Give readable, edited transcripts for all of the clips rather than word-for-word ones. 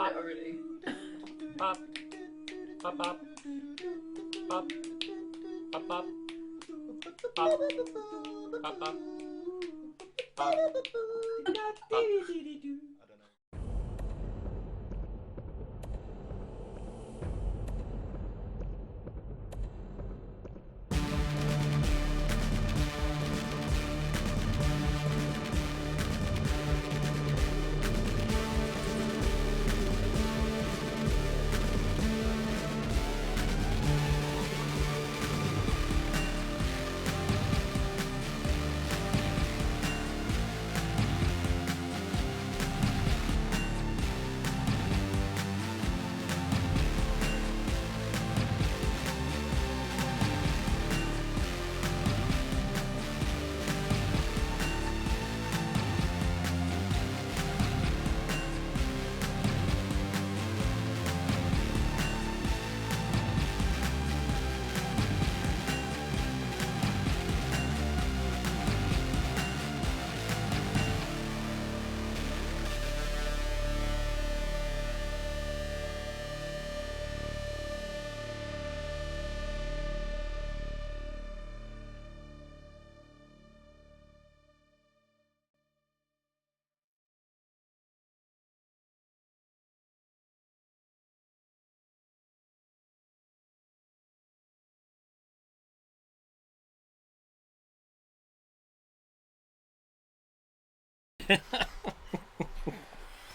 it already. Bop. Bop bop. Bop. Bop bop. Bop. Bop bop. Bop.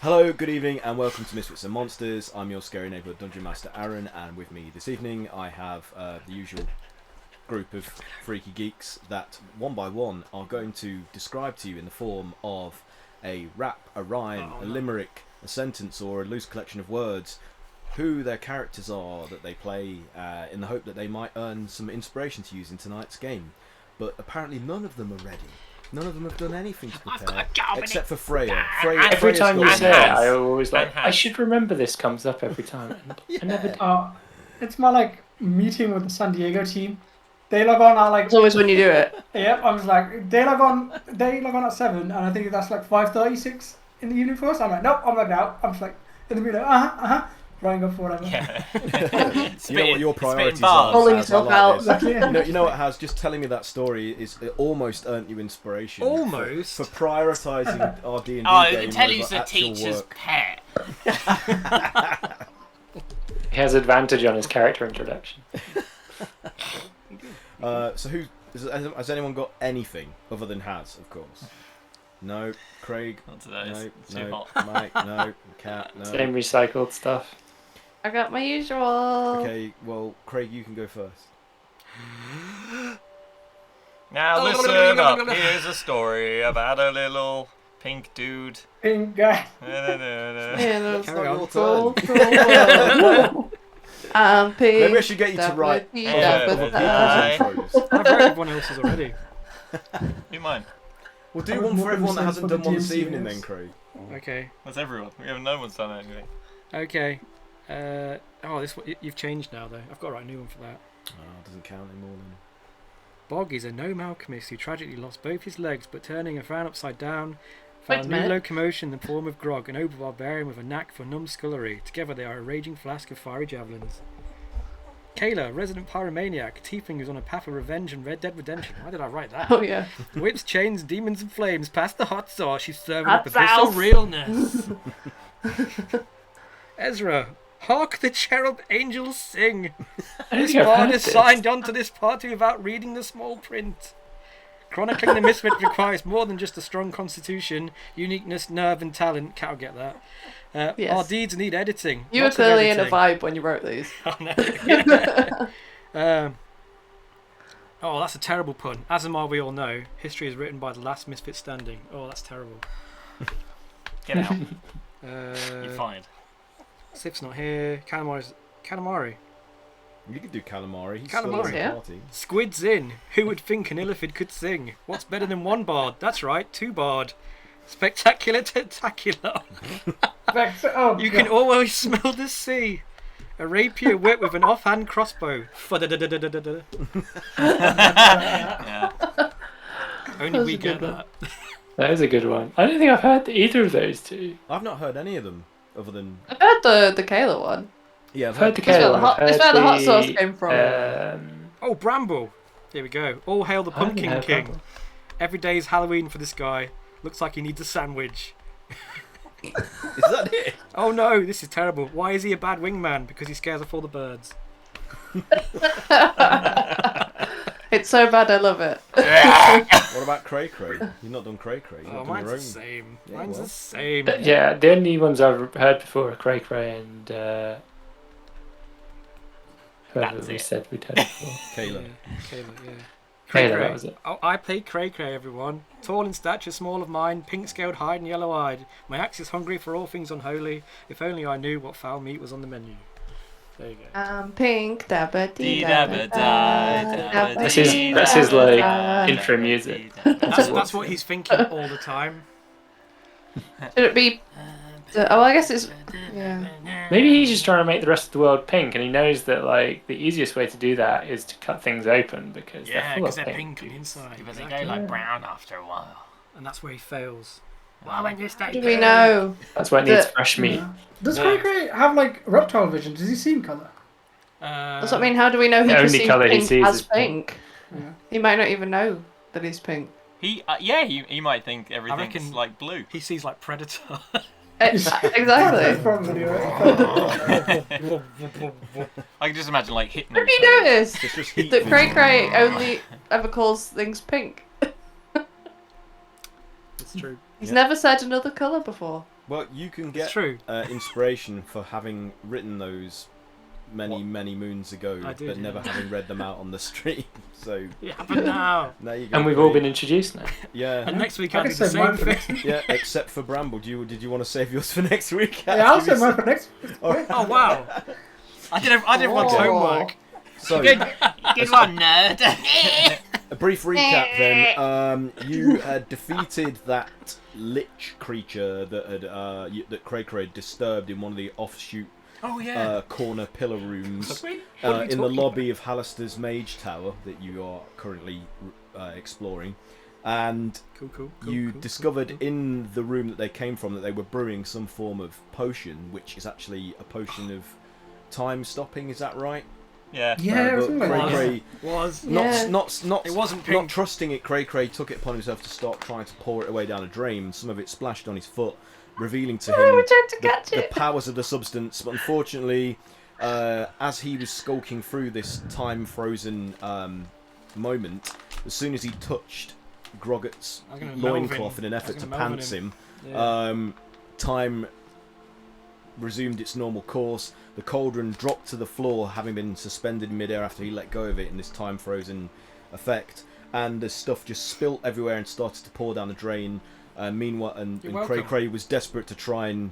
Hello, good evening, and welcome to Misfits and Monsters. I'm your scary neighbourhood Dungeon Master Aaron, and with me this evening I have the usual group of freaky geeks that one by one are going to describe to you in the form of a rap, a rhyme, a limerick, a sentence, or a loose collection of words who their characters are that they play in the hope that they might earn some inspiration to use in tonight's game. But apparently none of them are ready. None of them have done anything to prepare, except for Freya. Every time you say it, I always like, I should remember this comes up every time. Yeah. I never do. It's my meeting with the San Diego team. They log on at It's always when you do it. Yep, I was like, they log on at 7, and I think that's 5:36 in the evening for us. I'm like, nope, I'm logged out. I'm just like in the middle, running up for whatever. Yeah. You know what your priorities are. Pulling Haz, I yourself like out. this. Exactly. You know what, Haz, just telling me that story it almost earned you inspiration. Almost? For prioritising our D&D Oh, game tell over you's the actual teacher's work. pet. He has advantage on his character introduction. So has anyone got anything other than Haz, of course? No. Craig? Not today, No. it's too No. hot. Mike? No. Cat? No. Same recycled stuff. I got my usual. Okay, well, Craig, you can go first. Now listen up, here's a story about a little pink dude. Pink guy. Yeah, Carry on. cool. I'm pink. Maybe I should get you to write people's Aye. intros. I've read everyone else's already. Do mine. We'll do I one was for more everyone that concerned hasn't for done the one this DMC evening guys. then, Craig. Okay. That's everyone. No one's done anything. Okay. You've changed now though. I've got to write a new one for that. Oh, doesn't count anymore then. Bog is a gnome alchemist who tragically lost both his legs, but turning a frown upside down, Wait found a new minute. locomotion in the form of grog, an over-barbarian with a knack for numbskullery. Together they are a raging flask of fiery javelins. Kayla, resident pyromaniac, tiefling who's on a path of revenge and Red Dead Redemption. Why did I write that? Oh yeah. Whips, chains, demons, and flames. Past the hot sauce, she's serving Hot up abyssal sauce. realness. Ezra, hark the cherub angels sing. I don't This think I've bard heard is this. signed onto this party without reading the small print. Chronicling the Misfit requires more than just a strong constitution, uniqueness, nerve, and talent. Cat will get that. Yes. Our deeds need editing. You were Lots of clearly in a editing. vibe when you wrote these. Oh, no. Oh, that's a terrible pun. Azamar, we all know, history is written by the last misfit standing. Oh, that's terrible. Get out. You're fired. Sif's not here. Calamari. You could do Calamari. He's Calamari, still in yeah. the party. Squid's in. Who would think an illithid could sing? What's better than one bard? That's right, two bard. Spectacular tentacular. Oh, You can always smell the sea. A rapier whip with an offhand crossbow. Yeah. Only we a get good that. That is a good one. I don't think I've heard either of those two. I've not heard any of them. other than I've heard the Kayla one. yeah. I've heard the It's where the Kale. hot- it's where the hot sauce came from. Oh, Bramble. Here we go. All hail the I haven't Pumpkin heard King. Bramble. Every day is Halloween for this guy. Looks like he needs a sandwich. Is that it? Oh no, this is terrible. Why is he a bad wingman? Because he scares off all the birds. It's so bad, I love it. What about Cray Cray? You've not done Cray Cray. You've Oh, not done mine's your the own. same. Yeah, Mine's well. the same. Yeah, the only ones I've heard before are Cray Cray and whoever That's we it. said we'd heard before. Kayla. Yeah, Kayla, yeah. Kayla, that was it. Oh, I play Cray Cray, everyone. Tall in stature, small of mind, pink-scaled hide and yellow-eyed. My axe is hungry for all things unholy. If only I knew what foul meat was on the menu. There you go. Pink dabba dee Dabba da, That's his like intro music. That's what he's thinking all the time. Should it be? Oh, I guess it's. Yeah. Maybe he's just trying to make the rest of the world pink, and he knows that like the easiest way to do that is to cut things open because Yeah, they're full because of they're pink. pink on the inside. But they Exactly. go like brown after a while. And that's where he fails. Why won't you stay Do we know? That's why it needs The- fresh meat. Does Cray Cray have like reptile vision? Does he see in colour? That's what I mean. How do we know he The only perceives colour he pink sees as is pink. pink? Yeah. He might not even know that he's pink. He might think everything's reckon- like blue. He sees like Predator. That's Exactly. probably right. I can just imagine like hitting. Have you noticed It's just heat that Cray vision. Cray only ever calls things pink? It's true. He's Yeah. never said another colour before. Well, you can It's get true. inspiration for having written those many moons ago, I did, but yeah. never having read them out on the stream. So It happened now. there you go. And we've all Craig. been introduced now. Yeah. And next week I I'll can do the say mine same for next thing. week. Yeah, except for Bramble. Did you want to save yours for next week? Yeah, I'll say mine for next. Oh wow. I did want Oh. homework. So, Good one, nerd. a brief recap then. You had defeated that lich creature that had that Cray Cray disturbed in one of the offshoot Oh yeah. corner pillar rooms What are you in the talking lobby of Hallister's Mage Tower that you are currently exploring. And Cool. you discovered in the room that they came from that they were brewing some form of potion, which is actually a potion of time stopping. Is that right? Yeah. Yeah, But something like Cray that. Cray, was. Yeah. not It wasn't not pink. trusting it. Cray Cray took it upon himself to stop trying to pour it away down a drain. Some of it splashed on his foot, revealing to Oh, we him tried to catch the it. powers of the substance. But unfortunately, as he was skulking through this time-frozen moment, as soon as he touched Groggett's I'm gonna loincloth Melvin. in an I was effort to gonna Melvin pants him. him, Yeah. time resumed its normal course. The cauldron dropped to the floor, having been suspended in midair after he let go of it in this time-frozen effect, and the stuff just spilt everywhere and started to pour down the drain. Meanwhile, and You're Cray welcome. Cray was desperate to try and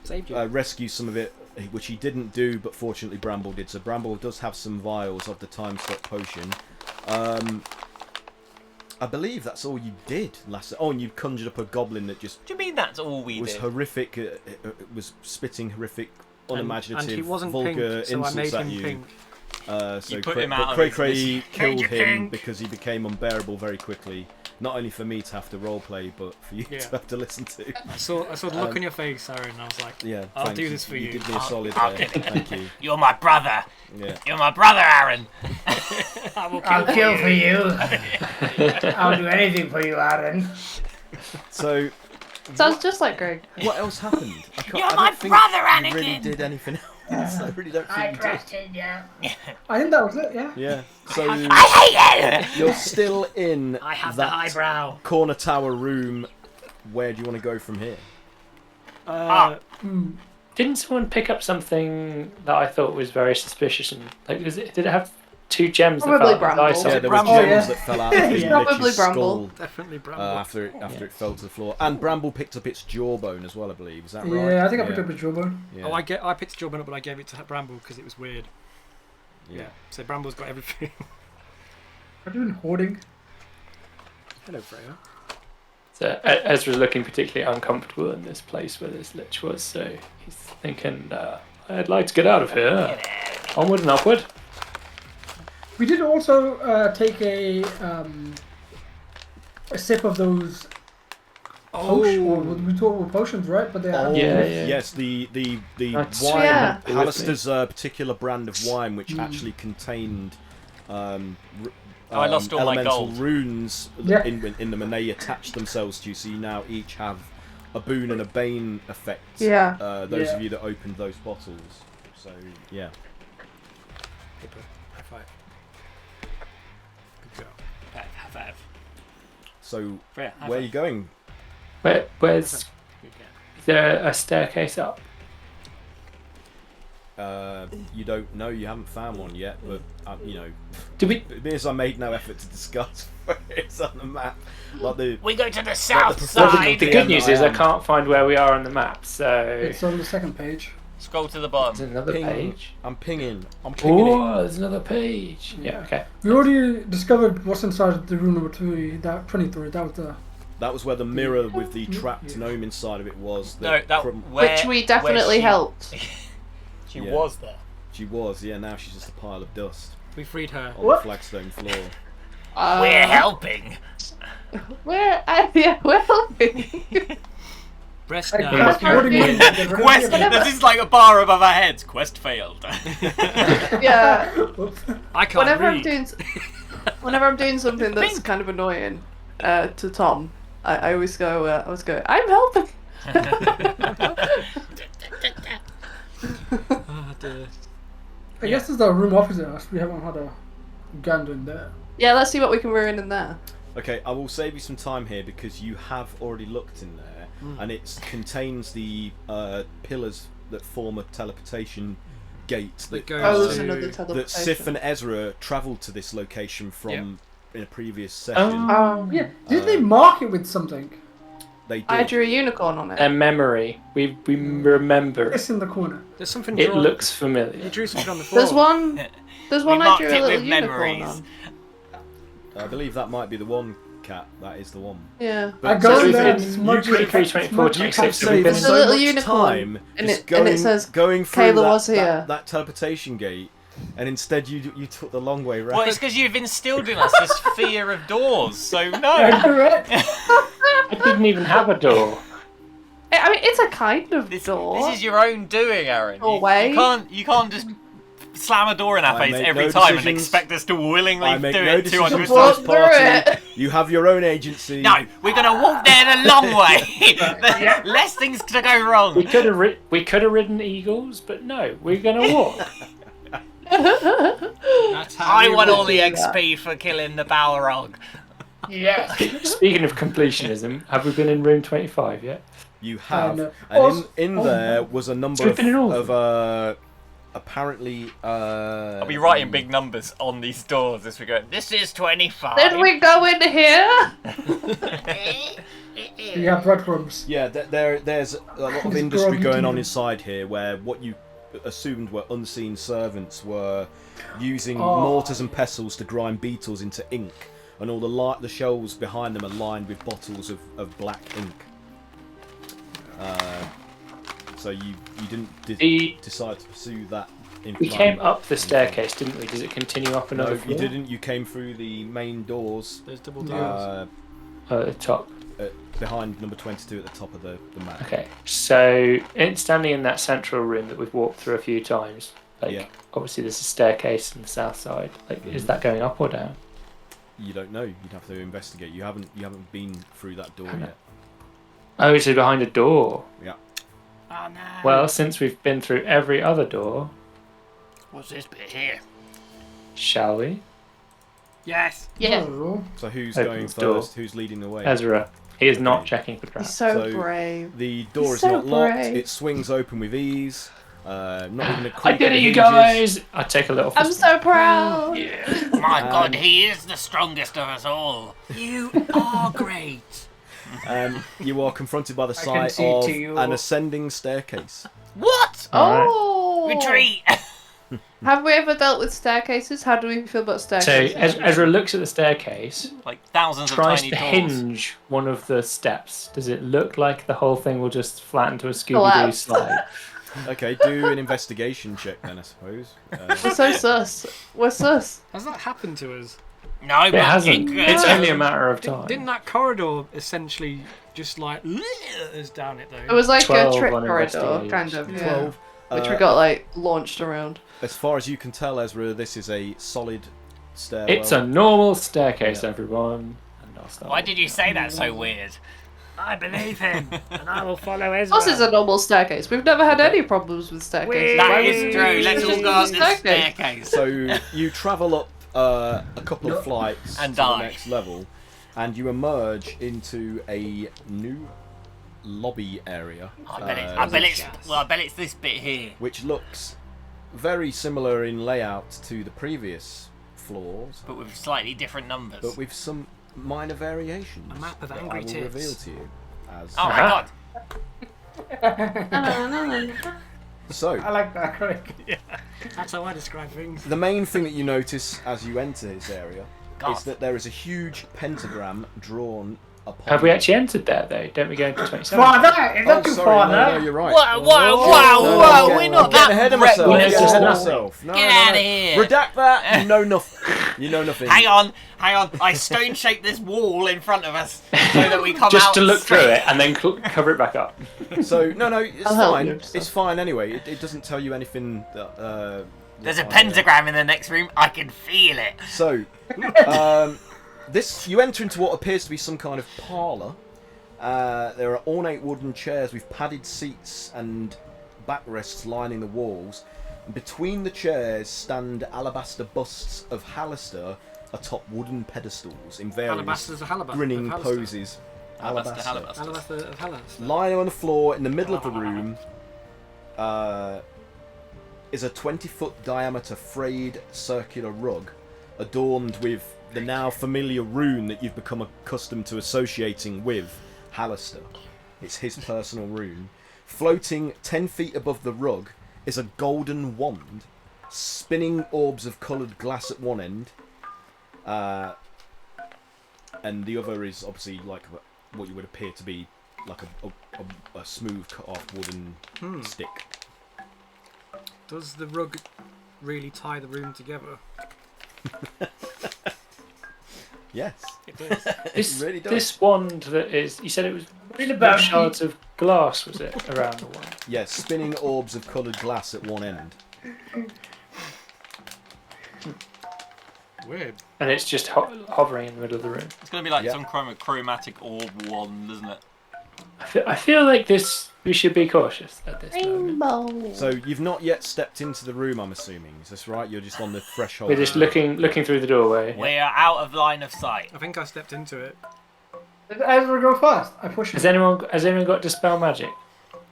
Saved you. rescue some of it, which he didn't do, but fortunately Bramble did. So Bramble does have some vials of the time stop potion. I believe that's all you did last. Oh, and you conjured up a goblin that just Do you mean that's all we was did? horrific. Was spitting horrific, unimaginative, and he wasn't vulgar pink, so I insults made at him you. pink. So You put Cray, him out but of Cray his Cray misery. killed Made you him pink. because he became unbearable very quickly. Not only for me to have to roleplay, but for you Yeah. to have to listen to. I saw the look on your face, Aaron, and I was like, Yeah, I'll thanks. do this for you. did me a solid I'll there. do it. Thank you. You're my brother. Yeah. You're my brother, Aaron. I will I'll kill for you. you. I'll do anything for you, Aaron. So, Sounds just like Greg. what else happened? You're I my don't think brother, you really Anakin. did anything else. I really don't I think you did. trusted you. I think that was it. Yeah. Yeah. So I hate you. you're still in I have the that highbrow. corner tower room. Where do you want to go from here? Didn't someone pick up something that I thought was very suspicious? And like, did it have 2 gems that Probably fell out of the eye Bramble. socket? Yeah, there was Bramble? gems Oh, yeah. that fell out of the Probably lich's Bramble. skull Definitely Bramble. after it fell to the floor. And Bramble picked up its jawbone as well, I believe. Is that right? Yeah, I think I picked up a jawbone. Yeah. Oh, I picked Jawbone up, but I gave it to Bramble because it was weird. Yeah. So Bramble's got everything. I'm doing hoarding. Hello, Freya. So Ezra's looking particularly uncomfortable in this place where this lich was. So he's thinking, I'd like to get out of here. Onward and upward. We did also take a sip of those potion. Or we talk about potions, right? But they are. Yeah. Yes, the That's- wine, Yeah. Alistair's particular brand of wine, which actually contained I lost all my elemental gold. runes Yeah. in them, and they attach themselves to you, so you now each have a boon and a bane effect. Yeah. Those Yeah. of you that opened those bottles. So yeah. High five. Good job. Have, have. So Freya, have where are a- you going? Where's Good girl. is there a staircase up? You don't know. You haven't found one yet, but you know, Do we? it means I made no effort to discuss where it's on the map. Like the We go to the south Well, Well, side. the Yeah, good news is I am. can't find where we are on the map. So It's on the second page. Scroll to the there's bottom. another ping. page. I'm pinging. I'm pinging it. Oh, there's another page. Yeah. Okay. We already discovered what's inside the room number 3. That 23. That was the. That was where the mirror with the trapped gnome inside of it was. No, that from- where, Which we where definitely she- helped. She Yeah. was there. She was, yeah. Now she's just a pile of dust We freed her. on What? the flagstone floor. We're helping. We're helping. Breast Hey, now. Quest, what do you mean? Quest. This is like a bar above our heads. Quest failed. Yeah. I can't Whenever I'm read. doing, whenever I'm doing something that's kind of annoying to Tom, I always go. I'm helping. Oh, dear. I guess there's a room opposite us. We haven't had a gander in there. Yeah, let's see what we can ruin in there. Okay, I will save you some time here because you have already looked in there, and it contains the pillars that form a teleportation gate That that, goes Oh, there's to- another that teleportation. Sif and Ezra travelled to this location from in a previous session. Yeah. Did they mark it with something? They did. I drew a unicorn on it. A memory. We remember. It's in the corner. There's something It drawn. looks You familiar. drew something on the floor. There's one. There's one I marked drew it a little with unicorn memories. on. I believe that might be the one, Cat. That is the one. Yeah. I But go so there and you smudge could- it. 23, 24, smudge it. 26. You've We've been- There's saved a so little much unicorn, time and just it- and it says, going through "Kayla that, was here." that teleportation gate, and instead you took the long way round. Well, it's because you've instilled in us this fear of doors. So Yeah, no. correct. I didn't even have a door. I mean, it's a kind of This door. is your own doing, Aaron. Doorway. You can't just slam a door in our I face make every no time and decisions. expect us to willingly I make do no it decisions 200 for Walk this times. through party. it. You have your own agency. No, we're gonna walk there the long way. Less things to go We wrong. could have ridden eagles, but no, we're gonna walk. That's how I we want roll. all the do XP for killing the Balrog. Yes. Speaking of completionism, have we been in room 25 yet? You have, no. and in there was a number We've been in all of apparently. I'll be writing big numbers on these doors as we go. This is 25. Did we go in here? You have breadcrumbs. Yeah, there's a lot of It's industry groggy going on demon. inside here, where what you assumed were unseen servants were using Oh. mortars and pestles to grind beetles into ink, and all the shelves behind them are lined with bottles of black ink. So you didn't decide to pursue that. We came up the staircase, didn't we? Does it continue up No, another you floor? didn't. You came through the main doors There's double doors. At the top. behind number 22 at the top of the map. Okay, so standing in that central room that we've walked through a few times, like Yeah. obviously there's a staircase on the south side. Like, is that going up or down? You don't know. You'd have to investigate. You haven't been through that door yet. Oh, it's behind a door. Yeah. Oh no. Well, since we've been through every other door, What's this bit here? shall we? Yes. Yeah. Oh, So who's Open going the door. first? Who's leading the way? Ezra, he is not Okay. checking for He's traps. so So- brave. The door is So not locked. brave. It swings open with ease. Not even a I creak did of it, the you hinges. guys! I take a little. I'm fist- so proud. My God, he is the strongest of us all. You are great. You are confronted by the I can sight see of to you. an ascending staircase. What? Oh. Retreat. Have we ever dealt with staircases? How do we feel about So staircases? Ezra looks at the staircase, Like thousands of tries tiny to doors. hinge one of the steps. Does it look like the whole thing will just flatten to a Scooby-Doo Collapse. slide? Okay, do an investigation check then, I suppose. We're so sus. We're sus. Has that happened to us? No, It but hasn't. It's only a matter of time. Didn't that corridor essentially just like us down it It though? was like a 12 trick on corridor, investigation. kind of, yeah. 12. Which we got like launched around. As far as you can tell, Ezra, this is a solid stairwell. It's a normal staircase, everyone. And I'll start Why did you say that so weird? I believe him, and I will follow Of course, it's a normal staircase. We've never had any problems with staircases. That Why is would true. we Let's use all go up a this staircase. So you travel up a couple of flights And to the die. next level, and you emerge into a new lobby area, I bet it's this bit here. which looks very similar in layout to the previous floors, But with slightly different numbers. but with some minor variations. A map of that angry I will tits. reveal to you. As Oh my god. so, I like that, Craig. That's how I describe things. the main thing that you notice as you enter this area God. is that there is a huge pentagram drawn upon. Have we actually entered there though? Don't we go into 27? Father, it's not too sorry, far no, now. no, you're right. Whoa, whoa, No, whoa, no, whoa, I'm we're getting- not I'm getting that ahead of myself. I'm reckless. getting ahead of Just myself. No, Get no, outta no. here. Redact that. You know nothing. You know nothing. Hang on. I stone shaped this wall in front of us so that we come out Just to look through straight. it and then cover it back up. So no, it's I'll help fine. you. It's fine anyway. It doesn't tell you anything that. There's a that I- pentagram in the next room. I can feel it. So, you enter into what appears to be some kind of parlour. There are ornate wooden chairs with padded seats and backrests lining the walls. And between the chairs stand alabaster busts of Hallister atop wooden pedestals in various Alabaster's a halibut. grinning of Hallister. poses. Alabaster. Alabaster of Hallister. Lying on the floor in the middle of the room is a 20-foot diameter frayed circular rug adorned with the now familiar rune that you've become accustomed to associating with Hallister. It's his personal rune. Floating 10 feet above the rug is a golden wand, spinning orbs of coloured glass at one end, and the other is obviously like what you would appear to be like a smooth cut off wooden stick. Does the rug really tie the room together? Yes, It does. This, really does. this wand that is, you said it was Read about it. shards of glass, was it, around the wand? yes, spinning orbs of coloured glass at one end. Weird. And it's just hovering in the middle of the room. It's going to be like Yeah. some kind of chromatic orb wand, isn't it? I feel like we should be cautious at this moment. Rainbow. So you've not yet stepped into the room, I'm assuming. Is this right? You're just on the threshold. We're just looking through the doorway. We're out of line of sight. I think I stepped into it. Did Ezra go first? I push Has him. anyone got Dispel Magic?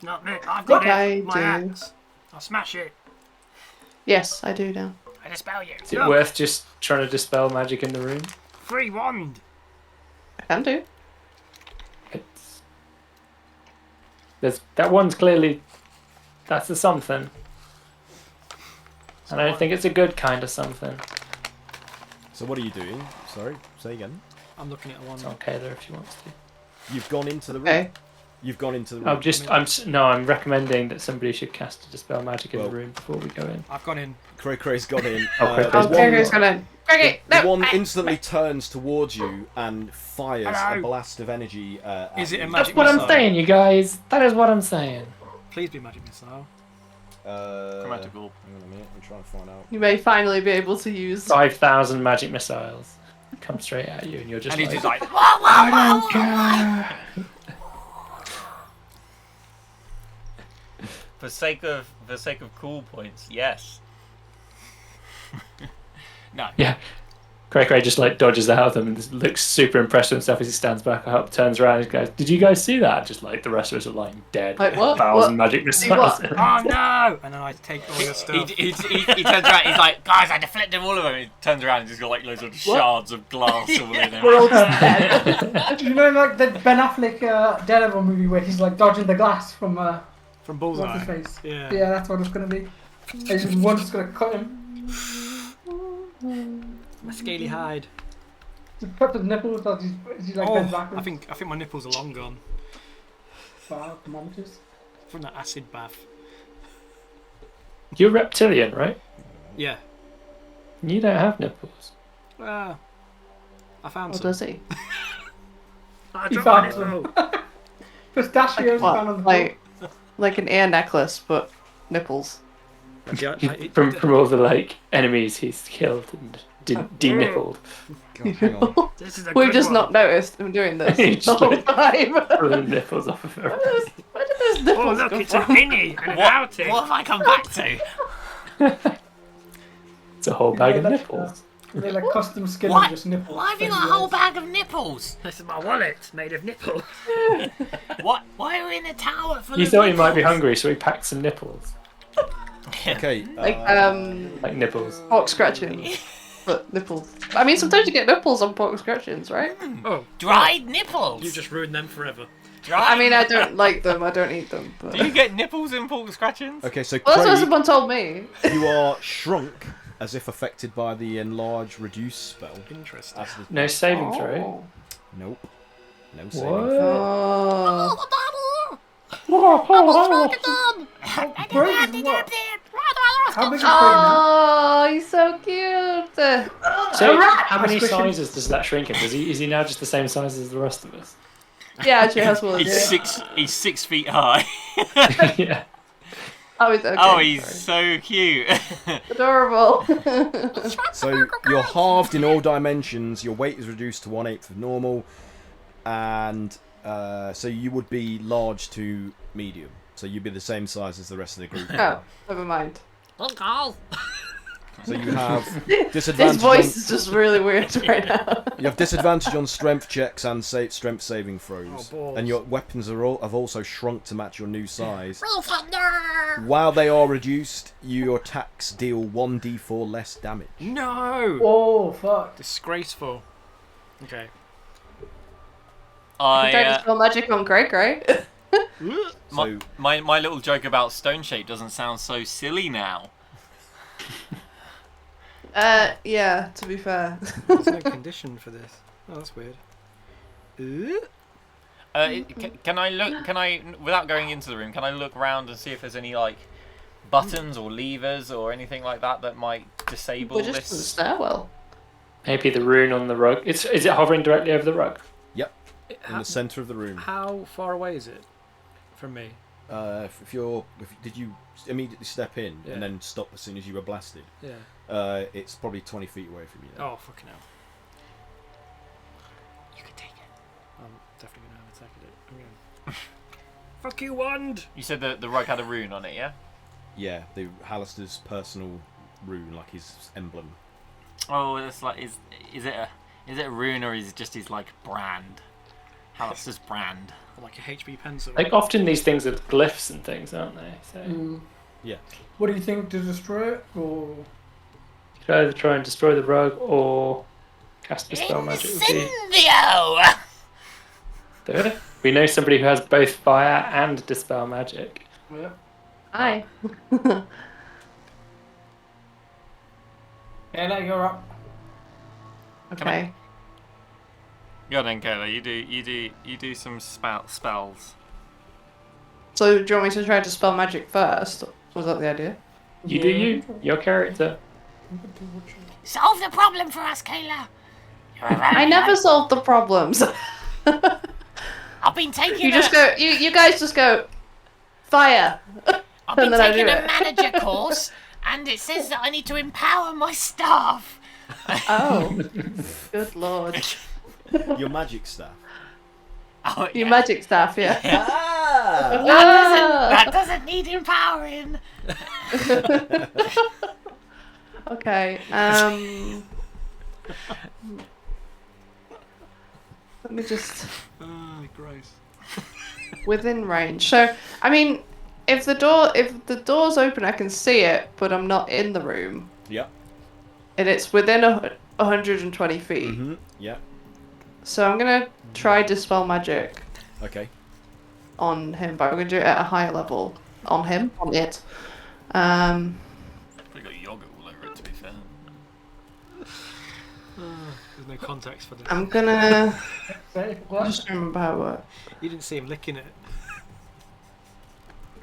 Not me. I've got I it. My do. axe. I'll smash it. Yes, I do now. I dispel you. Is it worth just trying to dispel magic in the room? Free wand. I can do. That one's clearly, that's a something. And I don't think it's a good kind of something. So what are you doing? Sorry, say again. I'm looking at a wand. It's okay there if you want to. You've gone into the room. Okay. You've gone into the room. I'm recommending that somebody should cast a Dispel Magic in the Well- room before we go in. I've gone in. Cray Cray's got in. Oh, Cray there's Cray's one- Okay, who's gonna? Craig, the no. one instantly turns towards you and fires a Hello. blast of energy. Is it a you. magic That's what I'm missile? saying, you guys. That is what I'm saying. Please be magic missile. Chromatic orb. Hang on a minute, I'm trying to find out. You may finally be able to use. 5,000 magic missiles come straight at you, and you're just And he's like, just like, I don't care. For sake of cool points, yes. no. Yeah. Cray just like dodges out of them and just looks super impressed with himself as he stands back up, turns around and goes, "Did you guys see that?" Just like the rest of us are lying dead. Like, what? 1,000 What? magic See missiles. what? Oh no! And then I take all your stuff. He turns around. He's like, guys, I deflected all of them. He turns around and he's got like loads of shards of glass all in him. We're all just dead. You know, like the Ben Affleck Daredevil movie where he's like dodging the glass from From what's Bullseye. his face? Yeah. Yeah, that's what it's gonna be. It's just one's gonna cut him. My scaly hide. Just put the nipples as he's like bent Oh, backwards. I think my nipples are long gone Wow, thermometers. from that acid bath. You're reptilian, right? Yeah. You don't have nipples. I found Or some. does he? I You dropped found my nipple. Pistachios What, found on the floor. like an ear necklace, but nipples. From all the like enemies he's killed and denippled. God, hang on. This is a We've good just one. not noticed him doing this He the just whole like- time. Pull the nipples off of her. Where did those Oh nipples look, come it's a from? mini and an What outing. have I come back to? It's a whole bag of like, nipples. They're like custom skin What? and just nipples. Why have you got a whole bag of nipples? This is my wallet made of nipples. What? Why are we in a tower full You of thought he might be nipples? hungry, so he packed some nipples. Okay. Like Like nipples. pork scratchings, but nipples. I mean, sometimes you get nipples on pork scratchings, right? Oh, Dried nipples. you just ruined them forever. Dried. I mean, I don't like them. I don't eat them. But... Do you get nipples in pork scratchings? Okay, so Well, that's what Craig, someone told me. you are shrunk as if affected by the enlarge reduce spell. Interesting. As the... No saving throw. Oh. Nope. No saving. What? Oh. Craig is what? How big is Craig now? Oh, he's so cute. So, how many Squishy. sizes does that shrink him? Is he now just the same size as the rest of us? Yeah, actually, has one. He's 6 feet high. Yeah. Oh, he's okay. Oh, he's sorry. so cute. Adorable. So you're halved in all dimensions. Your weight is reduced to 1/8 of normal, and so you would be large to medium. So you'd be the same size as the rest of the group. Oh, never mind. So you have His disadvantage. voice is just really weird right now. You have disadvantage on strength checks and strength saving throws, Oh, balls. and your weapons are have also shrunk to match your new size. While they are reduced, your attacks deal 1d4 less damage. No! Oh, fuck. Disgraceful. Okay. You tried to I, spell magic on Greg, right? So my little joke about stone shape doesn't sound so silly now. Yeah, to be fair. There's no condition for this. Oh, that's weird. Can I look? Can I, without going into the room, can I look around and see if there's any like buttons or levers or anything like that that might disable We're just in the this? stairwell. Maybe the rune on the rug. Is it hovering directly over the rug? yep, in the centre of the room. How far away is it from me? Did you immediately step in Yeah. and then stop as soon as you were blasted? Yeah. It's probably 20 feet away from you. Now. Oh, fucking hell. You can take it. I'm definitely going to have attacked it. I'm going Fuck you, wand! You said that the rug had a rune on it, yeah? Yeah, the Hallister's personal rune, like his emblem. Oh, it's like is it a rune or is it just his like brand? Hallister's brand. Like a HB pencil. Like often these things are glyphs and things, aren't they? So Yeah. What do you think to destroy it? Or you could either try and destroy the rug or cast a spell magic. Would be Incendio! there. We know somebody who has both fire and dispel magic. yeah. Hi. Yeah, no, you're up. Okay. Go on then, Kayla. You do some spells. So, do you want me to try to spell magic first? Was that the idea? You do you, your character. Solve the problem for us, Kayla. I never solved the problems. I've been taking You just go. You guys just go. Fire. I've been and then I taking do a it. manager course, and it says that I need to empower my staff. Oh. Good lord. Your magic staff. Oh, Your yeah. magic staff, yeah. Ah! That doesn't need empowering. Okay. Let me just. gross. Within range. So, I mean, if the door's open, I can see it, but I'm not in the room, Yep. and it's within 120 feet. Mm-hmm. Yeah. So I'm gonna try dispel magic Okay. on him, but I'm gonna do it at a higher level on him, on it. Probably got yogurt all over it, to be fair. There's no context for this. I'm gonna Say what? just remember how it works. You didn't see him licking it.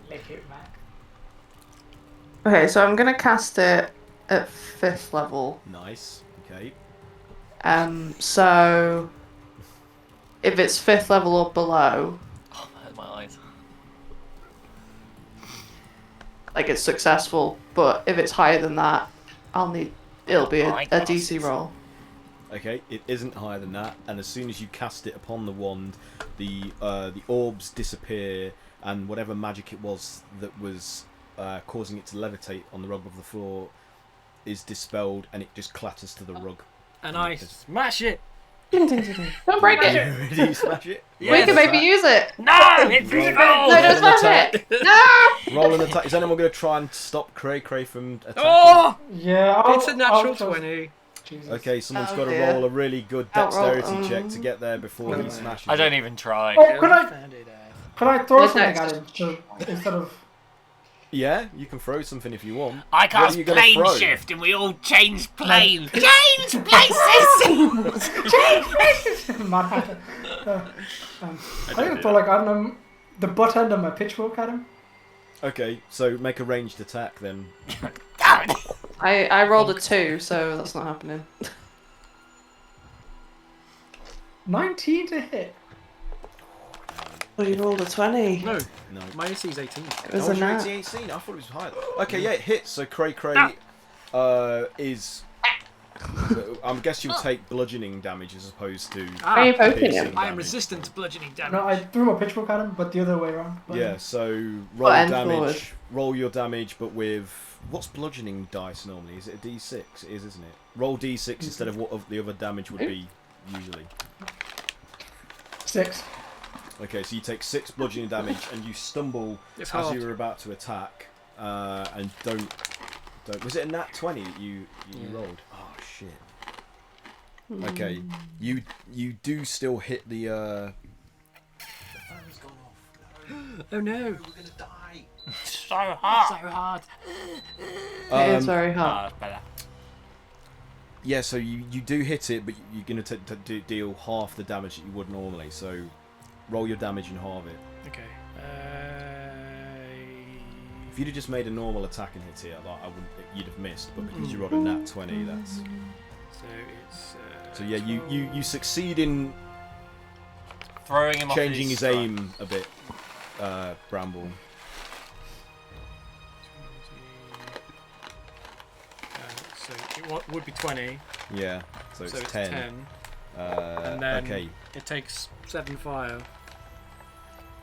Lick it back. Okay, so I'm gonna cast it at 5th level. Nice. Okay. So if it's 5th level or below, Oh, that hurt my eyes. like it's successful. But if it's higher than that, it'll be a DC roll. Okay, it isn't higher than that, and as soon as you cast it upon the wand, the orbs disappear, and whatever magic it was that was causing it to levitate on the rug of the floor is dispelled, and it just clatters to the rug. And I smash it. Don't break it. Did you smash it? We can maybe use it. No, it's evil! No, don't smash it. No. Roll an attack. Is anyone going to try and stop Cray from attacking? Oh! Yeah, It's a natural 20. Jesus. Okay, someone's Oh, got to dear. roll a really good Outroll, dexterity check to get there before he smashes I don't it. even try. Oh, can I throw Yes, something next. at him instead of? Yeah, you can throw something if you want. I What are cast you gonna plane throw? shift and we all change planes. Change places! Mad Hatter. I'm gonna throw like, I don't know, the butt end of my pitchfork at him. Okay, so make a ranged attack then. Damn it. I rolled a 2, so that's not happening. 19 to hit. Oh, you rolled a 20. No, No. my AC is 18. It was Oh, a it's your nat. 18. I thought it was higher. Okay, yeah, it hits. So Cray is. I guess you'll take bludgeoning damage as opposed to. Why are you poking piercing him? damage. I am resistant to bludgeoning damage. No, I threw my pitchfork at him, but the other way around. But Yeah, so roll end damage. forward. Roll your damage, but with what's bludgeoning dice normally? Is it a D6? It is, isn't it? Roll D6 instead of what of the other damage would be usually. 6. Okay, so you take 6 bludgeoning damage and you stumble It's as hard. you were about to attack, and don't. Was it a nat 20 you rolled? Oh shit. Okay, you do still hit the. The fan's gone off. Oh no. We're gonna die. So hot. So hard. It is very hard. Better. Yeah, so you do hit it, but you're going to deal half the damage that you would normally. So roll your damage and halve it. Okay. If you'd have just made a normal attack and hit it, I wouldn't. You'd have missed. But because you rolled a nat 20, that's. So it's. So yeah, you succeed in Throwing him off changing his stride. aim a bit, Bramble. So it would be 20. Yeah, so it's, So it's 10. 10. And then okay, it takes 7 fire.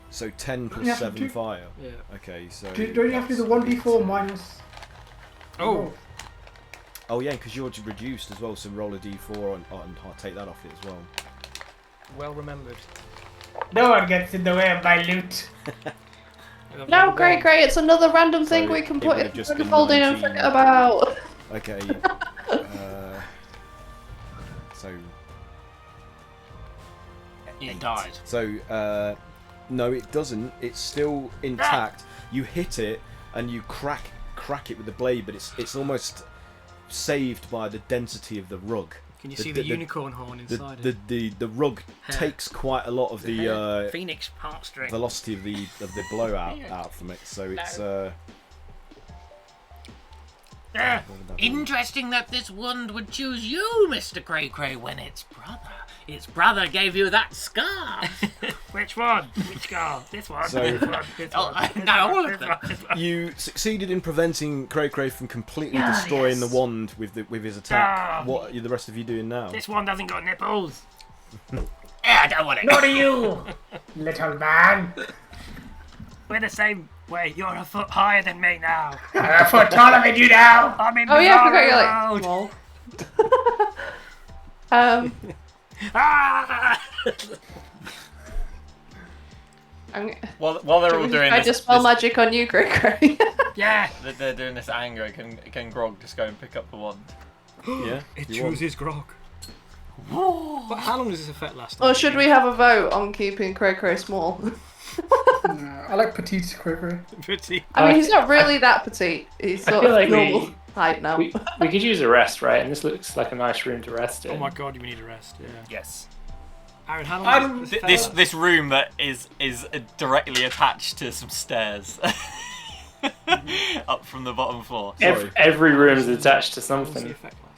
so 10 plus Yeah, 7 do- fire. Yeah. Okay, so. Don't you have to do the 1d4 minus? Oh! Oh yeah, because you're reduced as well, so roll a d4 and I'll take that off it as well. Well remembered. No one gets in the way of my loot. No, great. It's another random thing So we can it put would in have just the been folding and 19. forget about. Okay. So. It died. So, no, it doesn't. It's still intact. You hit it and you crack it with the blade, but it's almost saved by the density of the rug. Can you see the unicorn horn inside it? The rug takes quite a lot of the Phoenix heartstring. velocity of the blowout out from it. So it's Interesting that this wand would choose you, Mr. Cray Cray, when its brother gave you that scar. Which one? Which scar? This one. So- This one. This Oh, one. no, all of them. you succeeded in preventing Cray from completely destroying the wand with his attack. Ah. What are the rest of you doing now? This one doesn't got nipples. I don't want it. Not you. Little man. We're the same way. You're a foot higher than me now. A foot taller than you now. I'm in Oh yeah, I Bizarro forgot you're World. like small. Ah! While they're all doing I this, just spell magic on you, Great. Yeah. they're doing this anger. Can Grog just go and pick up the wand? Yeah. It you want- chooses Grog. But how long does this effect last? Or should we have a vote on keeping Cray small? No, I like petite quicker. Pretty. I mean, he's not really that petite. He's I sort feel of like normal height now. we could use a rest, right? And this looks like a nice room to rest in. Oh my god, we need a rest. Yeah. Yes. Aaron, how long does this effect last? This room that is directly attached to some stairs up from the bottom floor. Sorry. Every room is attached to How long does the something. effect last?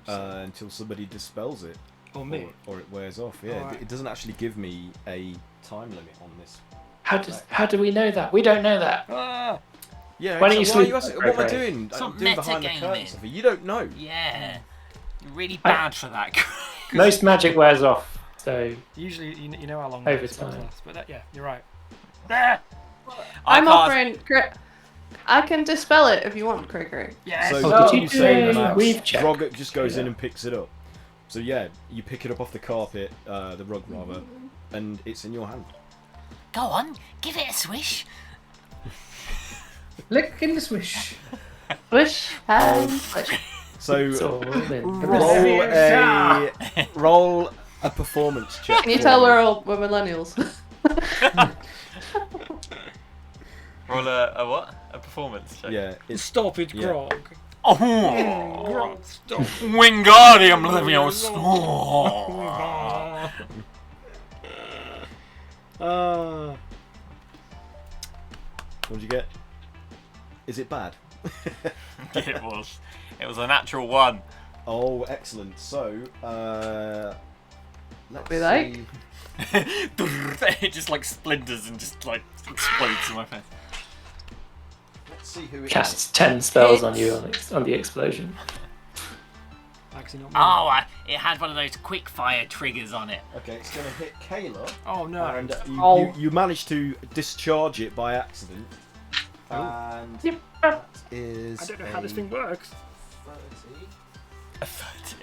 until somebody dispels it. Or me. Or it wears off. Yeah, Alright. it doesn't actually give me a time limit on this. How do we know that? We don't know that. Ah! Yeah, Why don't you so why are sleep? asking- what am I Right. doing? Some I'm doing behind the metagaming. curtain stuff. You don't know. Yeah. You're really bad for that. Most magic wears off, so Usually, you know how long Over the spells time. last. But yeah, you're right. I I'm can't- offering. I can dispel it if you want, Cray. Yes. So Oh, what did you you say, do a Max, weave check? Roggett just goes in Yeah. and picks it up. So yeah, you pick it up off the carpet, the rug rather, and it's in your hand. Go on, give it a swish. Lick in the swish. Swish and swish. So it's all in. roll a performance check. Can you for tell me. we're millennials? Roll a what? A performance check. Yeah, it's Stop it, Yeah. Grog. Oh, Grog, stop. Wingardium Leviosa. what did you get? Is it bad? It was. It was a natural 1. Oh, excellent. So, let's Be like? see. It just like splinters and just like explodes in my face. Let's see who it Casts 10 spells on you on the explosion. Actually, not me. Oh, it had one of those quick fire triggers on it. is. Okay, it's going to hit Kayla. Oh no. And Oh. you managed to discharge it by accident. And Yep. that is I don't know how this thing works. 30. A 30.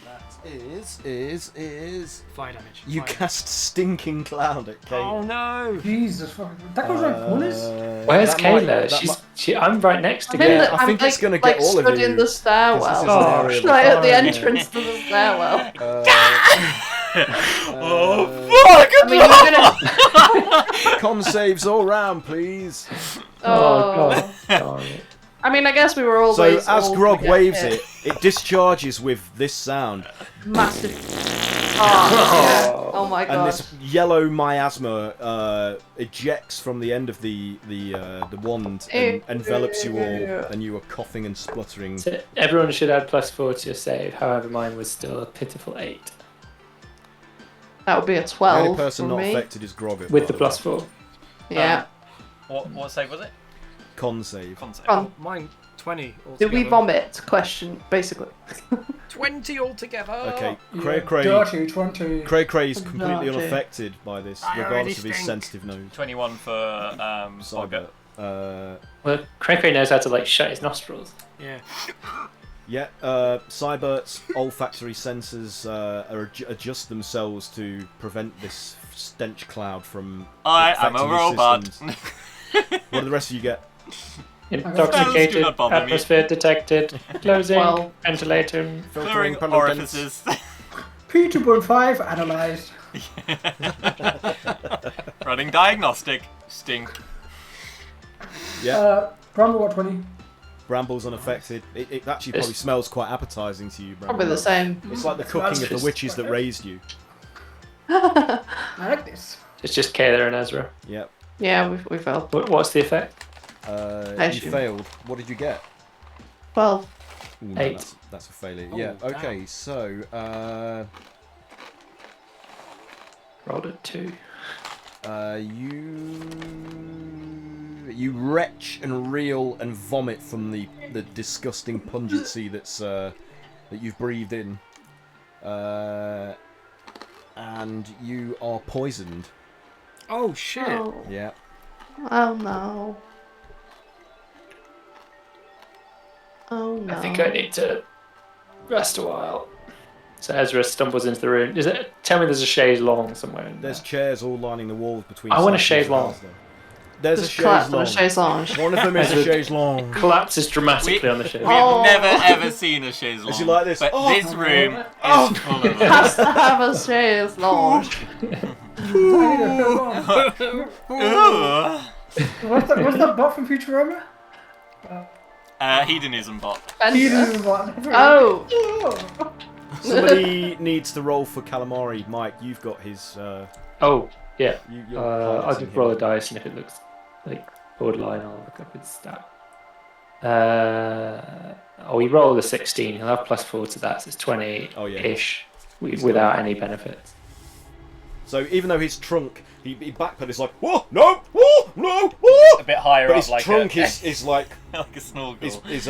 That is Fire damage. you Fire. cast Stinking Cloud at Kayla. Oh no. Jesus fucking. That goes around corners. Where's that might- Kayla? that I'm right next to I'm, in Kayla. the, I think I'm it's gonna like get all of stood you, in the stairwell. this is an Oh, area of Right at the fire. entrance to the stairwell. Oh, I mean, you're gonna. Con saves all round, please. Oh, God. Darn it. I mean, I guess we were So always. as all Grog gonna get waves hit. it discharges with this sound, Massive. Oh, yeah. Oh my and god. this yellow miasma ejects from the end of the wand and envelops you all, and you are coughing and spluttering. So everyone should add +4 to your save. However, mine was still a pitiful 8 That would be a The 12 only person for not me. affected is Grog. with the +4. Yeah. What save was it? Con save. Con save. Come Mine 20 Did altogether. we vomit? Question, basically. 20 altogether. Okay, You're Cray dirty 20. Cray is completely Dirty. unaffected by this, I regardless already of his stink. sensitive nose. 21 for Cyber. Bogger. Well, Cray knows how to like shut his nostrils. Yeah. Yeah, Cybert's olfactory sensors adjust themselves to prevent this stench cloud from I am a affecting his robot. systems. What do the rest of you get? Smells Intoxicated, do not bother me. atmosphere detected, closing, Well- ventilator. Filtering pollutants. orifices. P2.5 analysed. Running diagnostic. Stink. Yeah, Bramble what 20? Bramble's unaffected. It actually This- probably smells quite appetizing to you, Bramble. Probably the same. It's like the cooking of the witches that raised you. I like this. It's just Kayla and Ezra. Yep. Yeah, we failed. What's the effect? I You assume. failed. What did you get? 12. Ooh, no, 8. that's a failure. Oh, Yeah. damn. Okay. So, Rolled a 2. you retch and reel and vomit from the disgusting pungency that you've breathed in, and you are poisoned. Oh shit. Oh. Yeah. Oh no. Oh no. I think I need to rest a while. So Ezra stumbles into the room. Tell me there's a chaise long somewhere in There's there. chairs all lining the walls between. I want a sections chaise of longue. house, though. There's a Just chaise collapse on a longue. chaise lounge. One of them is a Ezra- chaise longue. Collapses dramatically on the chaise. We have Oh. never ever seen a chaise Is longue, he like this? But Oh. this room is Oh. full of them. Has to have a chaise lounge. Ooh. What's that bot from Futurama? Hedonism bot. Hedonism bot. Oh. Somebody needs to roll for calamari. Mike, you've got his. Oh, yeah. You're I'll just roll a dice, and if it looks like borderline, I'll look up its stat. He rolled a 16. He'll have +4 to that, so it's 20-ish without any benefits. So even though his trunk, he backpedals like, whoa, no, whoa, no, whoa. A bit higher But up, his like trunk a, is like like a snorkel. is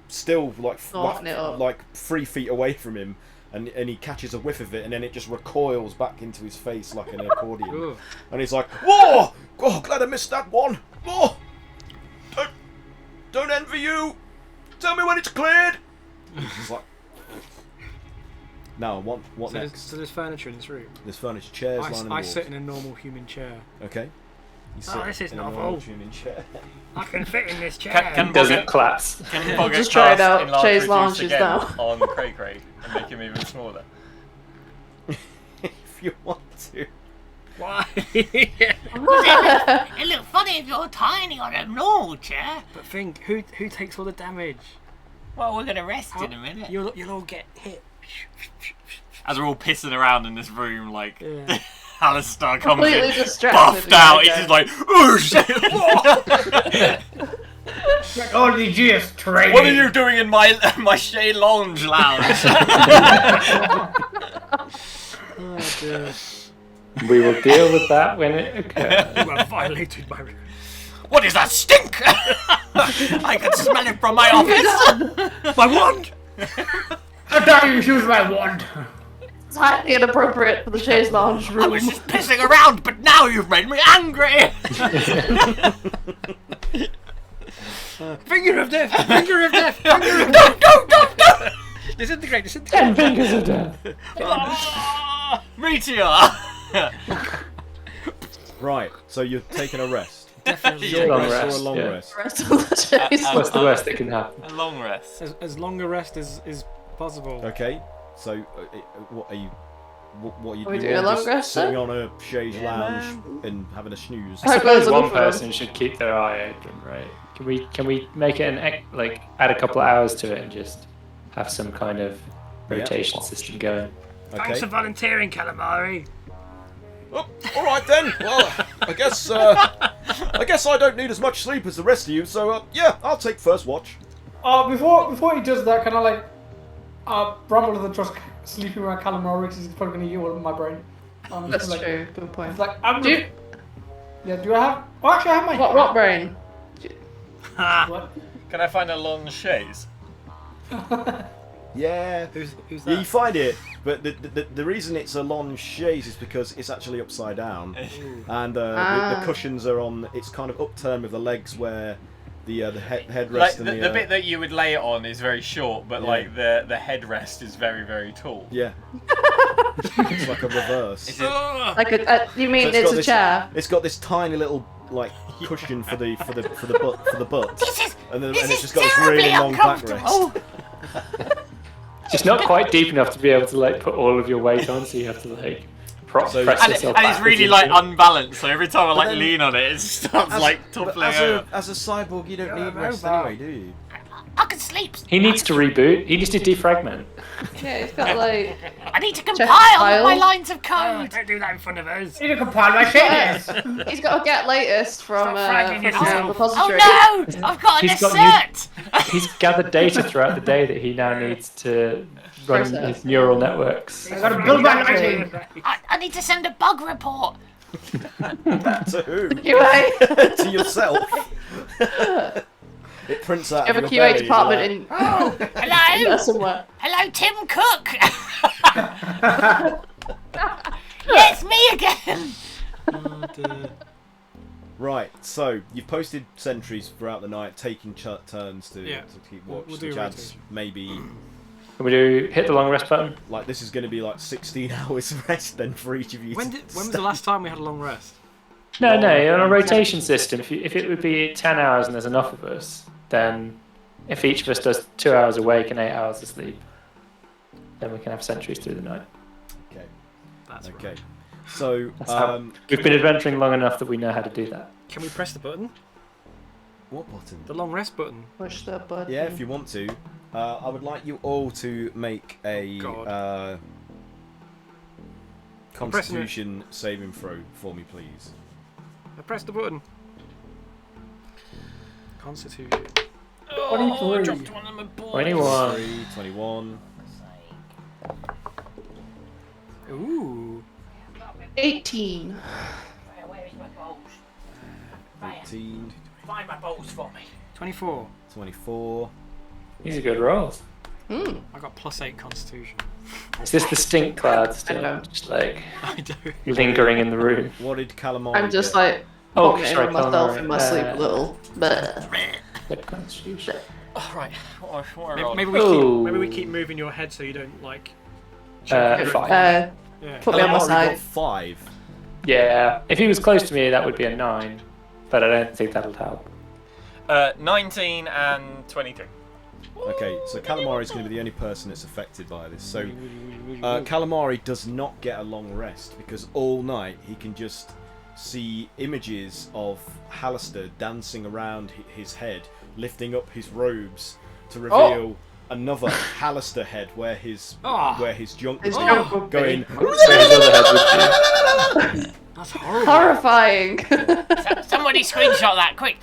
still Snorting it up. like 3 feet away from him, and he catches a whiff of it, and then it just recoils back into his face like an accordion. Ooh. And he's like, whoa, oh, glad I missed that one. Whoa, don't envy you. Tell me when it's cleared. He's like, now what So next? so there's furniture in this room. There's furniture, chairs lining the I walls. sit in a normal human chair. Okay. You sit this is in a novel. normal tuning chair. I can fit in this chair. Can Doesn't collapse. Can Boggart Just try it cast out, enlarge Chase reduce launches again now. on Cray Cray and make him even smaller? If you want to. Why? It look funny if you're tiny on a normal chair. But think, who takes all the damage? Well, we're gonna rest in a minute. You'll all get hit. As we're all pissing around in this room, like Yeah. Alistair comes Completely in, distracted. buffed out. He's just like, oh shit! Like all the GS training. What are you doing in my Shea Lounge lounge? Oh dear. We will deal with that when it occurs. You have violated my. What is that stink? I can smell it from my office. My wand! How dare you use my wand? It's highly inappropriate for the chaise lounge I room. was just pissing around, but now you've made me angry. Finger of death! Finger of death! Finger of death! No! Disintegrate! 10 fingers of death. Meteor. Right, so you're taking a rest. Definitely. Short Long rest, or a rest, long yeah. rest. Rest of the chaise What's the worst that can happen? A long rest. As long a rest as possible. Okay, so what are you? What are you Are we you doing all a long just rest, sitting then? on a chaise lounge and having a snooze? I I suppose suppose one one person should keep their eye open, right? Can we make it add a couple of hours to it and just have some kind of rotation system going? Thanks Okay. for volunteering, Calamari. Oh, all right then. Well, I guess I don't need as much sleep as the rest of you. So yeah, I'll take first watch. Before he does that, can I rumble to the trust sleeping around calamari because he's probably going to eat all of my brain. That's like, true. Good point. It's like, I'm Do you, yeah, do I have... Well, actually, I have my... what brain? What? Can I find a long chaise? Yeah. Who's Yeah, that? you find it, but the reason it's a long chaise is because it's actually upside down, and the cushions are on. It's kind of upturned with the legs where the headrest Like and the bit that you would lay it on is very short, but Yeah. like the headrest is very, very tall. yeah. It's like a reverse. Is it? Like you mean So it's a this, chair? It's got this tiny little like cushion for the butt, This and is it's just got this really terribly long backrest. uncomfortable. Just not quite deep enough to be able to like put all of your weight on, so you have to like press And, yourself and it's backwards really into like it. unbalanced, so every time I like then- lean on it, it starts like toppling over. As a cyborg, you don't You're need a rest robot. anyway, do you? I can sleep. He needs to reboot. He needs to defragment. Yeah, it's got like. I need to Check compile file. my lines of Oh, code. don't do that in front of us. I need to compile my shaders. He's got to get latest from Stop fragging his yourself. repository. Oh no! I've got an He's got assert. He's gathered data throughout the day that he now needs to run Process. his neural networks. I gotta build my lighting. I need to send a bug report. To who? QA. To yourself. It prints out You have of a your QA belly, department like, in Hello? there somewhere. Hello, Tim Cook. Yeah, it's me again. Oh, dear. Right, so you've posted sentries throughout the night, taking turns to keep watch, We'll do which adds rotation. maybe Can we do hit the long rest button? like this is going to be like 16 hours of rest then for each of you. When to was the last time we had a long rest? No, on a rotation system, if it would be 10 hours and there's enough of us, then if each of us does 2 hours awake and 8 hours of sleep, then we can have sentries through the night. Okay. That's Okay. right. So That's how- We've been adventuring long enough that we know how to do that. Can we press the button? what button? The long rest button. Push the button. Yeah, if you want to. I would like you all to make a God. Constitution saving throw for me, please. I pressed the button. Constitution. Oh, I dropped one of my balls. 21. 21. Ooh. 18. Where is my balls? 18. Find my balls for me. 24. 24. These are good rolls. Hmm. I got +8 Constitution. Is this the stink cloud I still? know. Just like I do. lingering in the room. What did Calamari I'm just get? like Oh, vomiting sorry, on myself calamari. in my sleep a little. But Good constitution. All right. What are Maybe, rolling? maybe we keep moving your head so you don't like. 5. Yeah. put me on my Calamari side. got 5. Yeah, if he was close to me, that would be a 9. But I don't think that'll help. 19 and 22. Okay, so Calamari is going to be the only person that's affected by this. So Calamari does not get a long rest because all night he can just see images of Hallister dancing around his head, lifting up his robes to reveal another Hallister head where his junk His is junk would going. be. So his other head would be. That's horrible. Horrifying. Somebody screenshot that, quick,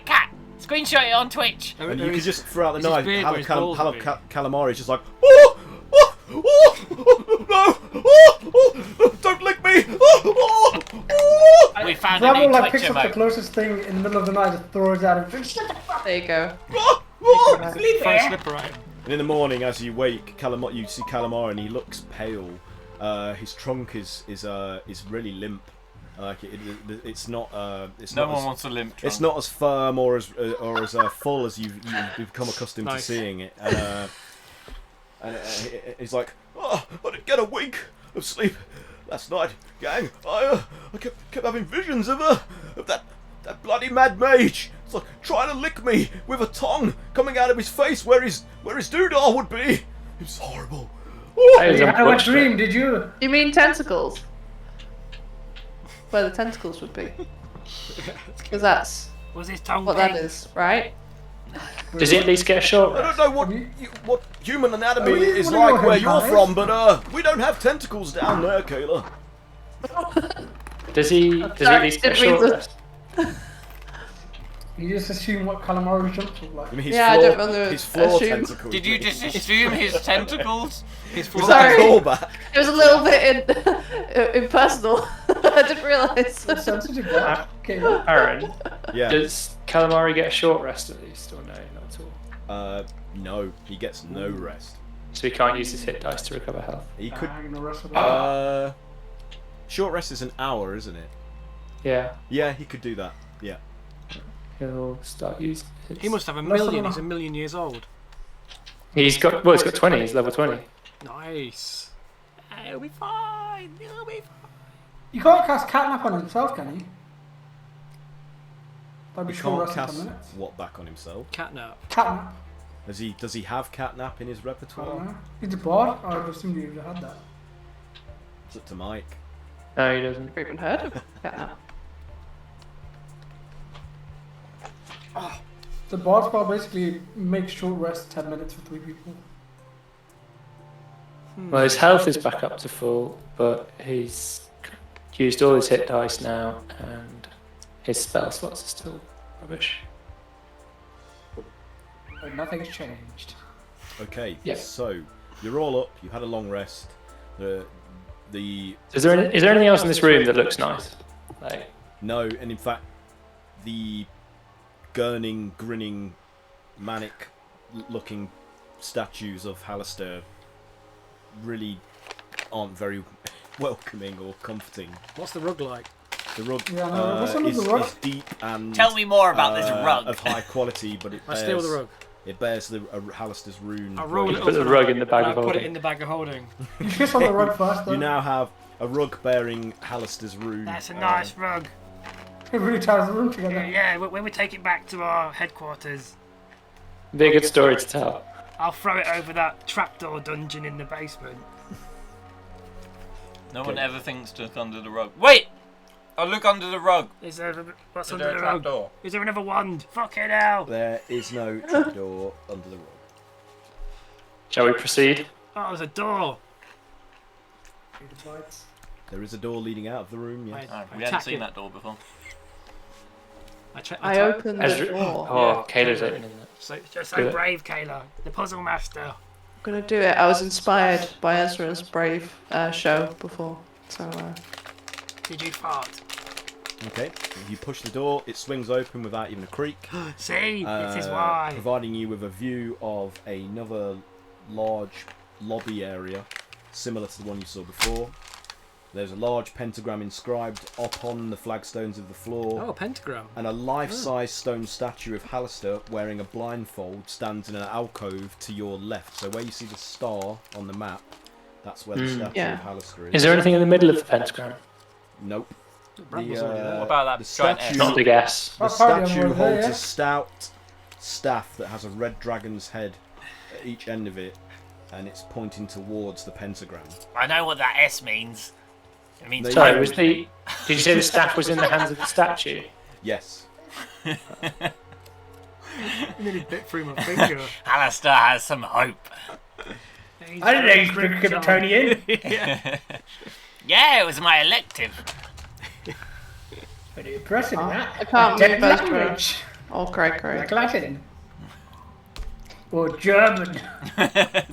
cat, screenshot it on Twitch. And you can just throughout the is his night, beard where his balls would be? Calamari is just like, oh, oh, oh, oh, no, oh, don't lick me, oh, oh, We found a Bravo new like Twitch picks up the emote. closest thing in the middle of the night and throws it at him. Shut the fuck. There you go. oh, oh. Throw a slipper at him. And in the morning, as you wake, you see Calamari, and he looks pale. His trunk is really limp. Like it's not. It's No not one as, wants a limp trunk. It's not as firm or as full as you've become accustomed to Nice. seeing it. And he's like, oh, I didn't get a wink of sleep last night, gang. I kept having visions of that bloody mad mage. It's like trying to lick me with a tongue coming out of his face where his doodah would be. It's horrible. Oh. That is You had a wet unfortunate. dream, did you? You mean tentacles? Where the tentacles would be. Because that's Was his tongue what that big? is, right? Does he at least get a short I rest? don't know what human anatomy Are you is one of like your where you're hentais? from, but we don't have tentacles down there, Kayla. Does he at Sorry, least get a didn't mean short to- rest? You just assume what Calamari jumps look like. I mean, his Yeah, I floor, don't want to his floor assume. tentacles. Did you just assume his tentacles? His Was floor. that a Sorry. callback? It was a little bit impersonal. I didn't realise. Sensitive guy. Okay. Aaron, Yeah. does Calamari get a short rest at least, or no, not at all? No, he gets no rest. So he can't use his hit dice to recover health. He could. Hanging the rest of the Short rest is an hour, isn't it? Yeah, Yeah, he could do that. Yeah. he'll start using. He must have a Less than million. a- He's a million years old. He's got 20. He's level 20. Nice. It'll be fine. It'll be fine. You can't cast Catnap on himself, can you? That'd He be short can't rest in cast 10 minutes. what back on himself. Catnap. Catnap. Does he have catnap in his I don't repertoire? know. He's a bard. I would assume you would have had that. It's up to Mike. No, he doesn't. Never even heard of that. The bard spell basically makes short rest 10 minutes for 3 people. Well, his health is back up to full, but he's used all his hit dice now, and his spell slots are still rubbish. But nothing has changed. Okay. Yeah. So you're all up. You had a long rest. The Is there anything else in this room that looks nice? Like, no, and in fact, the gurning, grinning, manic-looking statues of Hallister really aren't very welcoming or comforting. What's the rug like? The rug, Yeah, no, what's under the rug? is deep and Tell me more about this rug. of high quality, but it I bears, steal the rug. It bears the Hallister's rune. I roll rune. it Put up the and rug I- in the bag I of put it holding. in the bag of holding. You kiss on the rug first, though. You now have a rug bearing Hallister's rune. That's a nice rug. It really ties the room together. Yeah, when we take it back to our headquarters, be a good story to tell. I'll throw it over that trapdoor dungeon in the basement. No one ever thinks to look under the rug. Wait! I'll look under the rug. Is there what's Is under there a the rug? trapdoor? Is there another wand? Fucking hell! There is no trapdoor under the rug. Shall we proceed? Oh, there's a door. There is a door leading out of the room. Yes. Oh, we Attack hadn't seen it. that door before. I checked the I time. opened Ezra, the door. oh, Kayla's opening it. So, You're so Good. brave, Kayla. The puzzle master. I'm gonna do it. I was inspired by Ezra's brave show before, so Did you fart? Okay, you push the door, it swings open without even a creak, See, this is why. providing you with a view of another large lobby area, similar to the one you saw before. There's a large pentagram inscribed upon the flagstones of the floor, oh, pentagram. and a life-size stone statue of Hallister wearing a blindfold stands in an alcove to your left. So where you see the star on the map, that's where the statue Yeah. of Hallister is. Is there anything in the middle of the pentagram? Nope. Brad was already there. What about the that giant statue- S? Not to guess. The I'll probably statue over there, holds yeah. a stout staff that has a red dragon's head at each end of it, and it's pointing towards the pentagram. I know what that S means. It means There Sorry, you was the? Did you say the staff was in the hands of the statue? Yes. I nearly bit through my finger. Alistair has some hope. I didn't know you could give Tony in. Yeah, it was my elective. Pretty impressive, that. I can't Dead move Ezra. language. Oh, great. Like Latin. Or German.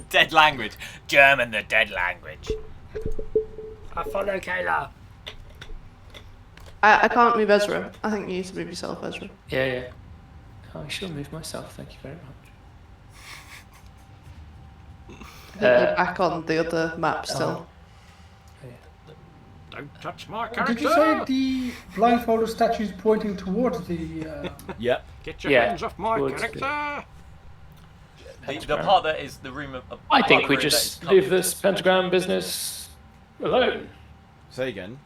Dead language. German, the dead language. I follow Kayla. I can't move Ezra. I think you need to move yourself, Ezra. Yeah, yeah. Oh, I shall move myself. Thank you very much. I think you're back on the other map still. Don't touch my character. Did you say the blindfolded statue's pointing towards the... Yep. Get your Yeah, hands off my towards character. The part that is the room of. I think the we room that just is covered- leave this pentagram business alone. Say again.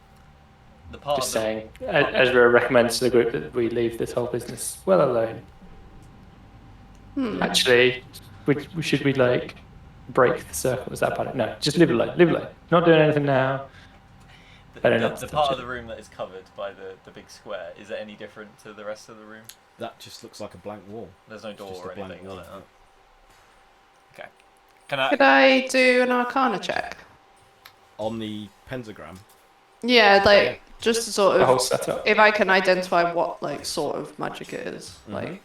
The part Just of the, saying. Ezra recommends to the group that we leave this whole business well alone. Actually, should we like break the circle? Is that part? No, just leave it alone. Leave it alone. Not doing anything now. I don't know. the part of the room that is covered by the big square, is it any different to the rest of the room? That just looks like a blank wall. There's no It's door just or a blank anything wall. on it. Huh? Okay. Can I? Could I do an Arcana check? On the pentagram. Yeah, like just to sort The whole of, setup. if I can identify what like sort of magic it is, like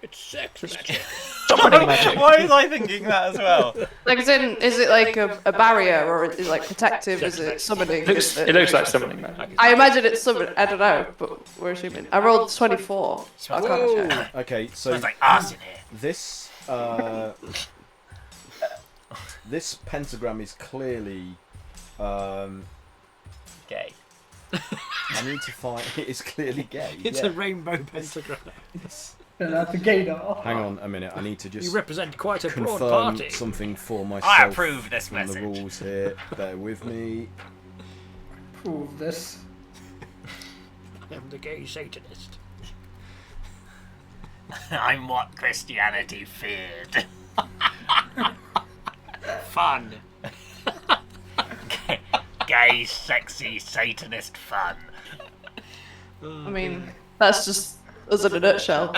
It's sex magic. Dominating magic. Why was I thinking that as well? like as in, is it like a barrier or is it like protective? Is it summoning? It looks like summoning magic. I imagine it's summoning. I don't know, but we're assuming. I rolled 24. Arcana check. Okay, so Smells like arse in here. this this pentagram is clearly Gay. I need to find it is clearly gay. It's yeah. a rainbow pentagram. That's a gaydar. Hang on a minute, I need to You just represent quite a broad confirm party. something for myself. I approve this from the message. rules here. Bear with me. Prove this. I'm the gay Satanist. I'm what Christianity feared. Fun. Gay, sexy, Satanist fun. I mean, that's just us in a nutshell.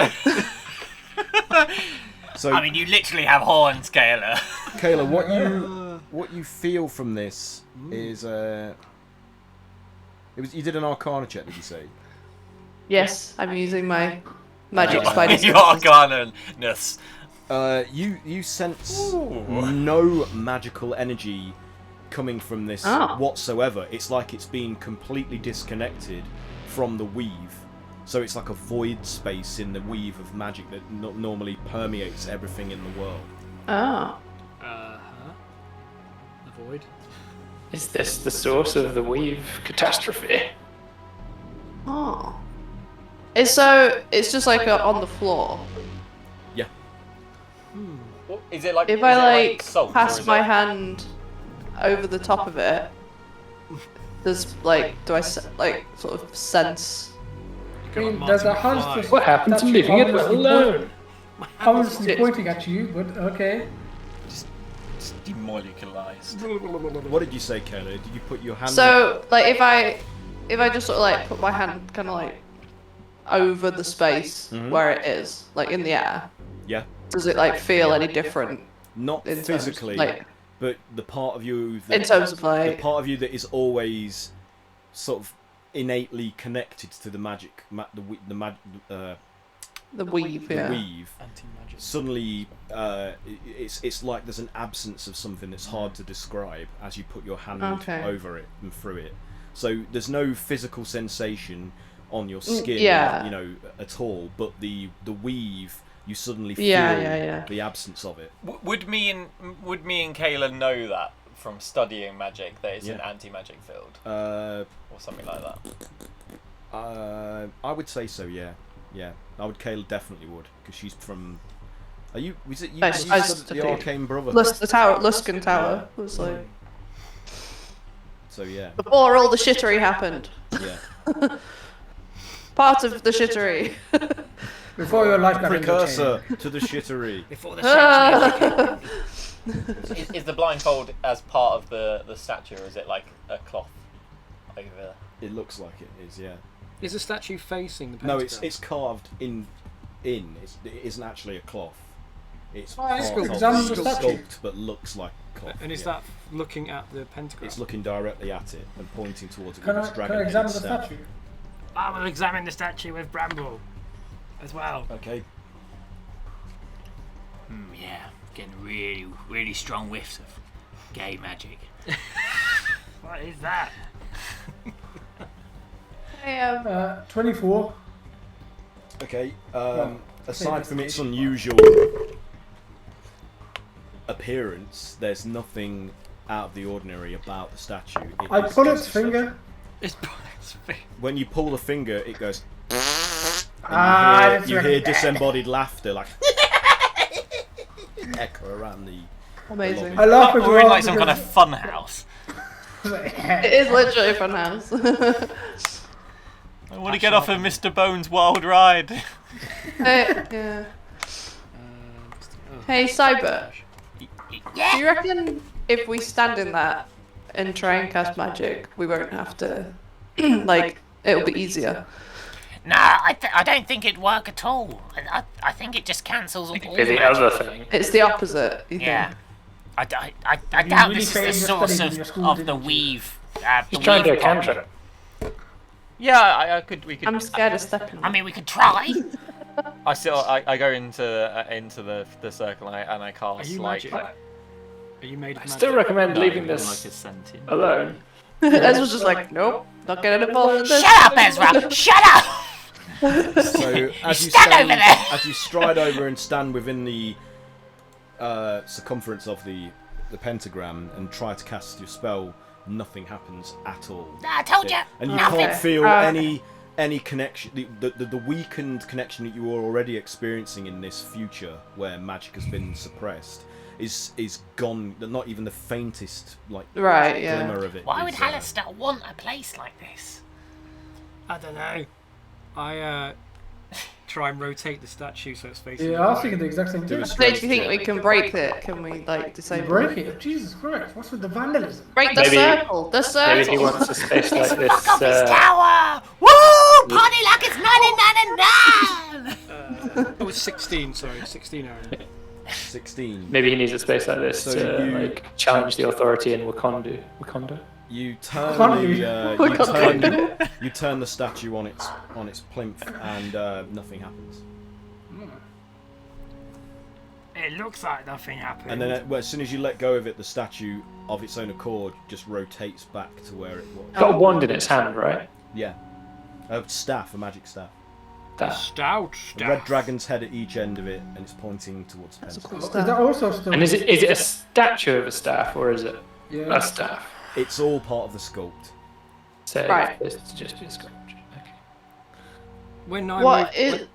So I mean, you literally have horns, Kayla. Kayla, what you feel from this is you did an Arcana check, did you say? Yes, I'm using my magic spider Your senses. arcana-ness. You sense no magical energy coming from this whatsoever. It's like it's been completely disconnected from the weave. So it's like a void space in the weave of magic that normally permeates everything in the world. Oh. Avoid. Is this the source of the weave catastrophe? Oh. It's just like on the floor. Yeah. Is it like? If is I it like salt, or pass is my it- hand over the top of it, there's like, do I like sort of sense? I mean, there's a hunch. What happened to leaving it well alone? Obviously pointing at you, but okay. Just demolecularized. What did you say, Kayla? Did you put your hand? So like if I just sort of like put my hand kind of like over the space where it is, like in the air, Yeah. does it like feel any different? Not in terms- physically, like but the part of you that, in terms of the like part of you that is always sort of innately connected to the magic, the weave, yeah. weave. Anti-magic. Suddenly, it's like there's an absence of something that's hard to describe as you put your hand over it and through it. So there's no physical sensation on your skin, you know, at all. But the weave, you suddenly feel the absence of it. Would me and Kayla know that from studying magic that it's an anti-magic field, or something like that? I would say so. Yeah. Kayla definitely would, because she's from. Are you? Was it you? I you studied studied the Arcane Brother. Luskan Tower was like. So yeah. Before all the shittery happened. Yeah. Part of the shittery. Before your life got Precursor to the shittery. Before the statue. Is the blindfold as part of the statue, or is it like a cloth over? It looks like it is. Yeah. Is the statue facing the pentagram? No, it's carved in. It isn't actually a cloth. It's sculpted, but looks like a cloth. And is that looking at the pentagram? It's looking directly at it and pointing towards it. Can with its I dragon examine the staff. statue? I will examine the statue with Bramble as well. Okay. Yeah, getting really, really strong whiffs of gay magic. What is that? I am. 24. Okay. Aside from its unusual appearance, there's nothing out of the ordinary about the statue. I pull its finger. When you pull the finger, it goes. That's You right. hear disembodied laughter, like echo around the. Amazing. I laugh as We're in well. like some kind of fun house. It is literally a fun house. I want to get off of Mr. Bones' wild ride. Yeah. Hey, Cyber. Do you reckon if we stand in that and try and cast magic, we won't have to, like, it'll be easier? Nah, I don't think it'd work at all. I think it just cancels all The magic. other thing. It's the opposite, you Yeah. think? I doubt really this failed is the your source studies in your school, of the didn't you? weave. He's trying to do a cantrip. Yeah, we could. I'm scared of stepping. I mean, we could try. I go into the circle and I cast Are you like. magic? Are you made of I magic? still recommend No, leaving like this a sentient. alone. Ezra's just like, nope, not getting involved in this. Shut up, Ezra! Shut up! So as you Stand over there! as you stride over and stand within the circumference of the pentagram and try to cast your spell, nothing happens at all. I told you. And you Nothing. can't feel Okay. any connection. The weakened connection that you are already experiencing in this future, where magic has been suppressed, is gone. Not even the faintest Right, yeah. glimmer of it. Why would is, Hallister want a place like this? I don't know. I try and rotate the statue so it's facing. Yeah, I was thinking the exact same thing. So do you think we can break it? Can we, like, disable Break it? it? Jesus Christ, what's with the vandalism? Break the Maybe- circle! The Maybe he circle! wants a space like Fuck this. off his tower! Woo! Party like it's 1999! Oh, it's 16, sorry. 16 Aaron. 16. Maybe he needs a space like this So to you- like challenge the authority in Wakanda. Wakanda. You turn Can't you turn the statue on its plinth, and nothing happens. It looks like nothing happened. And then, as soon as you let go of it, the statue, of its own accord, just rotates back to where it was. It's got a wand in its hand, right? Yeah, a staff, a magic staff. That. Stout. A red dragon's head at each end of it, and it's pointing towards the That's a pentagram. cool Is that stuff. also still? And is it a statue of a staff or is it Yeah. a staff? It's all part of the sculpt. So Right. it's just a sculpture. Okay. When I What moved, is...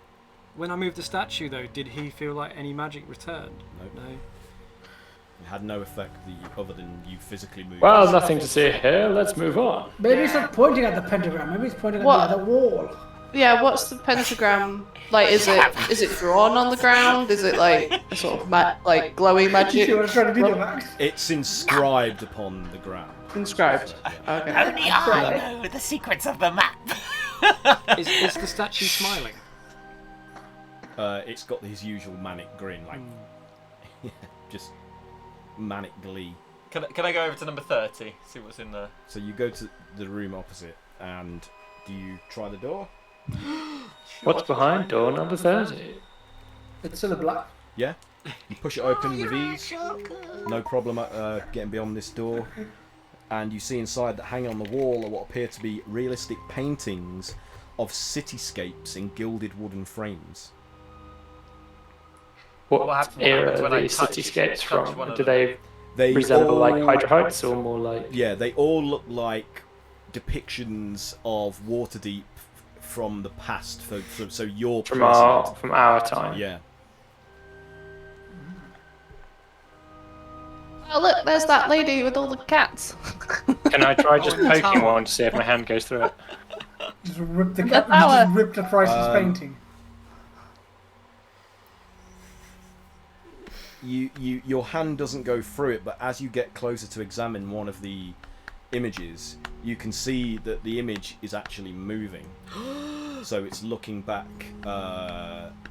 when I moved the statue though, did he feel like any magic returned? Nope. No. It had no effect other than you physically moving. Well, nothing to see here. Let's move on. Maybe it's not pointing at the pentagram. Maybe it's pointing at What? the other wall. Yeah, what's the pentagram? Like, is it drawn on the ground? Is it like a sort of like glowing You magic? see what I'm trying to do, Max? It's inscribed upon the ground. Inscribed. Okay. Only I know the secrets of the map. Is the statue smiling? It's got his usual manic grin, like just manic glee. Can I go over to number 30? See what's in there. So you go to the room opposite, and Do you try the door? What's behind door number 30? It's still a black. Yeah. You push it open with ease. No problem getting beyond this door. And you see inside that hanging on the wall are what appear to be realistic paintings of cityscapes in gilded wooden frames. What happens era when are I these touch cityscapes one from? of Do them? they resemble like Hydra Heights or more like... Yeah, they all look like depictions of Waterdeep from the past. So your From present. our time? Yeah. Oh look, there's that lady with all the cats. Can I try just in the poking tower. one to see if my hand goes through it? Just rip the The cat. tower. Just rip the priceless painting. Your hand doesn't go through it, but as you get closer to examine one of the images, you can see that the image is actually moving. So it's looking back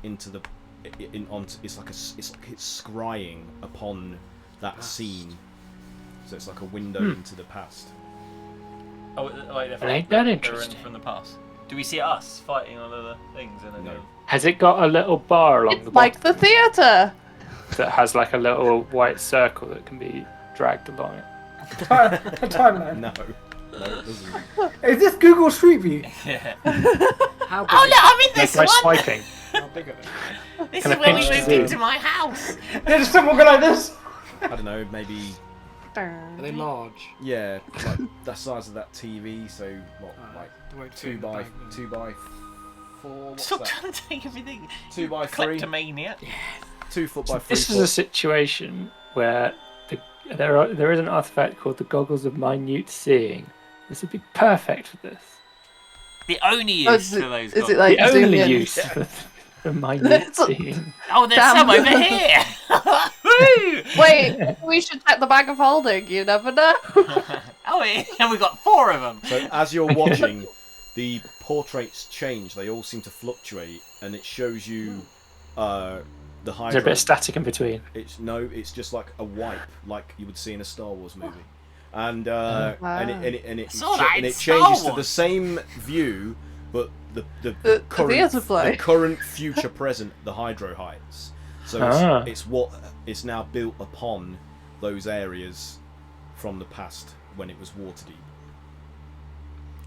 into the it's like it's scrying upon that scene. So it's like a window into the past. Oh, like Ain't that they're interesting? from the past. Do we see us fighting on other things? No. Has it got a little bar along the It's like bottom the theatre. that has like a little white circle that can be dragged along it? A timeline. No, it doesn't. Is this Google Street View? Yeah. How big Oh, is look, I'm in this By one. swiping. How big are they? This Can is I where we pinch moved the into zoom? my house. There's someone go like this. I don't know, maybe Are they large? yeah, like the size of that TV. So what, like They won't fit two in the by bag, then. 2 by 4. What's Stop that? trying to take everything. 2 by 3. Kleptomania. 2 foot by 3 This foot. is a situation where there is an artifact called the Goggles of Minute Seeing. This would be perfect for this. The only Oh, use is for those. it goggles. like The zoom only in? use for minute It's a- seeing. Oh, there's Damn. some over here. Woo! Wait, we should check the bag of holding. You never know. Oh, yeah, and we got 4 of them. So as you're watching, the portraits change. They all seem to fluctuate, and it shows you the Is there a Hydra. bit of static in between? It's just like a wipe, like you would see in a Star Wars movie, and Wow. it saw that in Star changes to the Wars. same view, but the The theatre play. the current, future, present, the Hydro Heights. So Ah. it's what is now built upon those areas from the past when it was Waterdeep.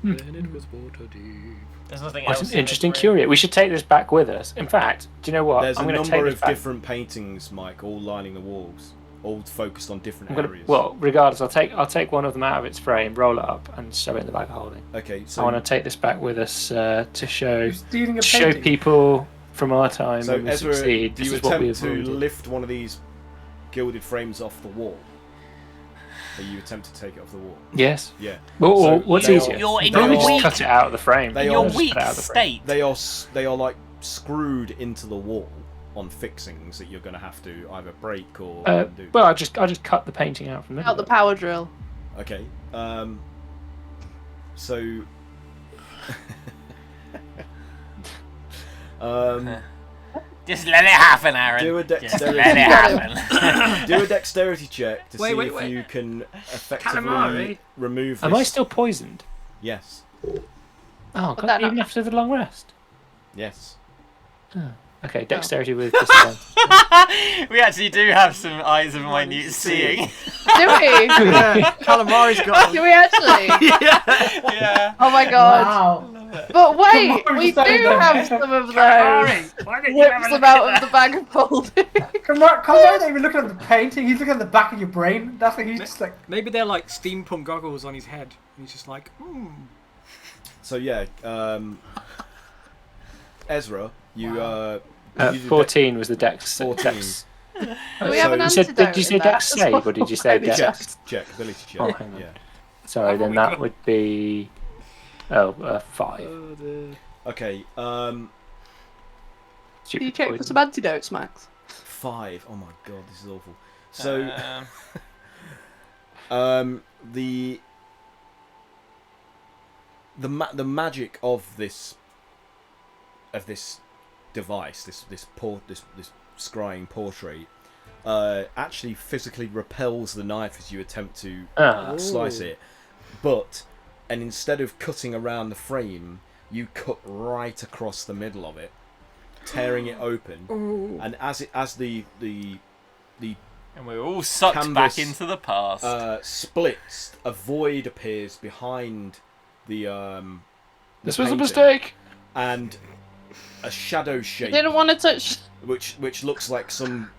Then it was water deep. There's nothing What else. an interesting curio. We should take this back with us. In fact, do you know what? There's I'm a going to take number this of back. different paintings, Mike, all lining the walls, all focused on different areas. Well, regardless, I'll take one of them out of its frame, roll it up, and show it in the bag of holding. Okay, so I want to take this back with us to show You're stealing a show painting. people from our time So when we Ezra, succeed. do This you is what we attempt to avoided. lift one of these gilded frames off the wall? Or you attempt to take it off the wall? Yes. Yeah. Well, So what's they easier? are- You're in they Why don't we your are- just weak, cut it out of the frame? They your are- Just weak cut it out of the frame. state. They are like screwed into the wall on fixings that you're going to have to either break or undo. Well, I just cut the painting out from there. Out the power drill. Okay. So. Just let it happen, Aaron. Do a Just dexterity. let it happen. Do a dexterity check to Wait, see wait, if wait. you can effectively Calamari? remove this. Am I still poisoned? Yes. Oh, But God, that even not- after the long rest. Yes. Okay, dexterity with disadvantage. We actually do have some eyes of minute seeing. Do we? Yeah, calamari's got Do we actually? Yeah. Oh my god. Wow. But wait, Come on, we stay do there. have some of those. Calamari, why don't you have Whips a them look out at of the bag of holding. Come on, not even looking at the painting. He's looking at the back of your brain. That's what he's just like. Maybe they're like steampunk goggles on his head. And he's just like, So yeah, Ezra, you you did 14 was the dex. 14. dex. Do we have an You said, antidote did you say in that dex as save well? or did you say Maybe dex? check, ability check. Oh, hang on. Yeah. Sorry, then that would be 5. Okay. Do Stupid you check for poison. some antidotes, Max? 5. Oh my god, this is awful. So Um, the magic of this device, this scrying portrait, actually physically repels the knife as you attempt to Ah. slice it, but and instead of cutting around the frame, you cut right across the middle of it, tearing it open. Ooh. And as the And we're all sucked canvas, back into the past. splits, a void appears behind the This was a painting, mistake. and a shadow You shape, didn't want to touch. which looks like some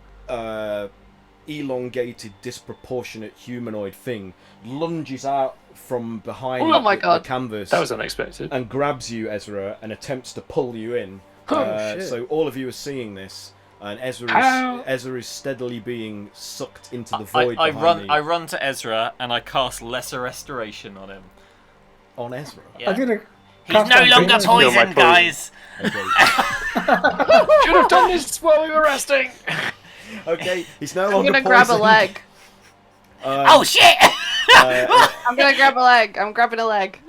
elongated, disproportionate humanoid thing, lunges out from behind Oh my the God. canvas That was unexpected. and grabs you, Ezra, and attempts to pull you in. shit. So all of you are seeing this, and Ow. Ezra is steadily being sucked into the void I behind I me. run to Ezra and I cast Lesser Restoration on him. On Ezra. Yeah. I'm gonna. He's cast no on longer Green. Feel my poisoned, poison. guys. Okay. Should have done this while we were resting. Okay. He's no I'm longer gonna grab a poisoned. leg. Oh shit! I'm gonna grab a leg. I'm grabbing a leg.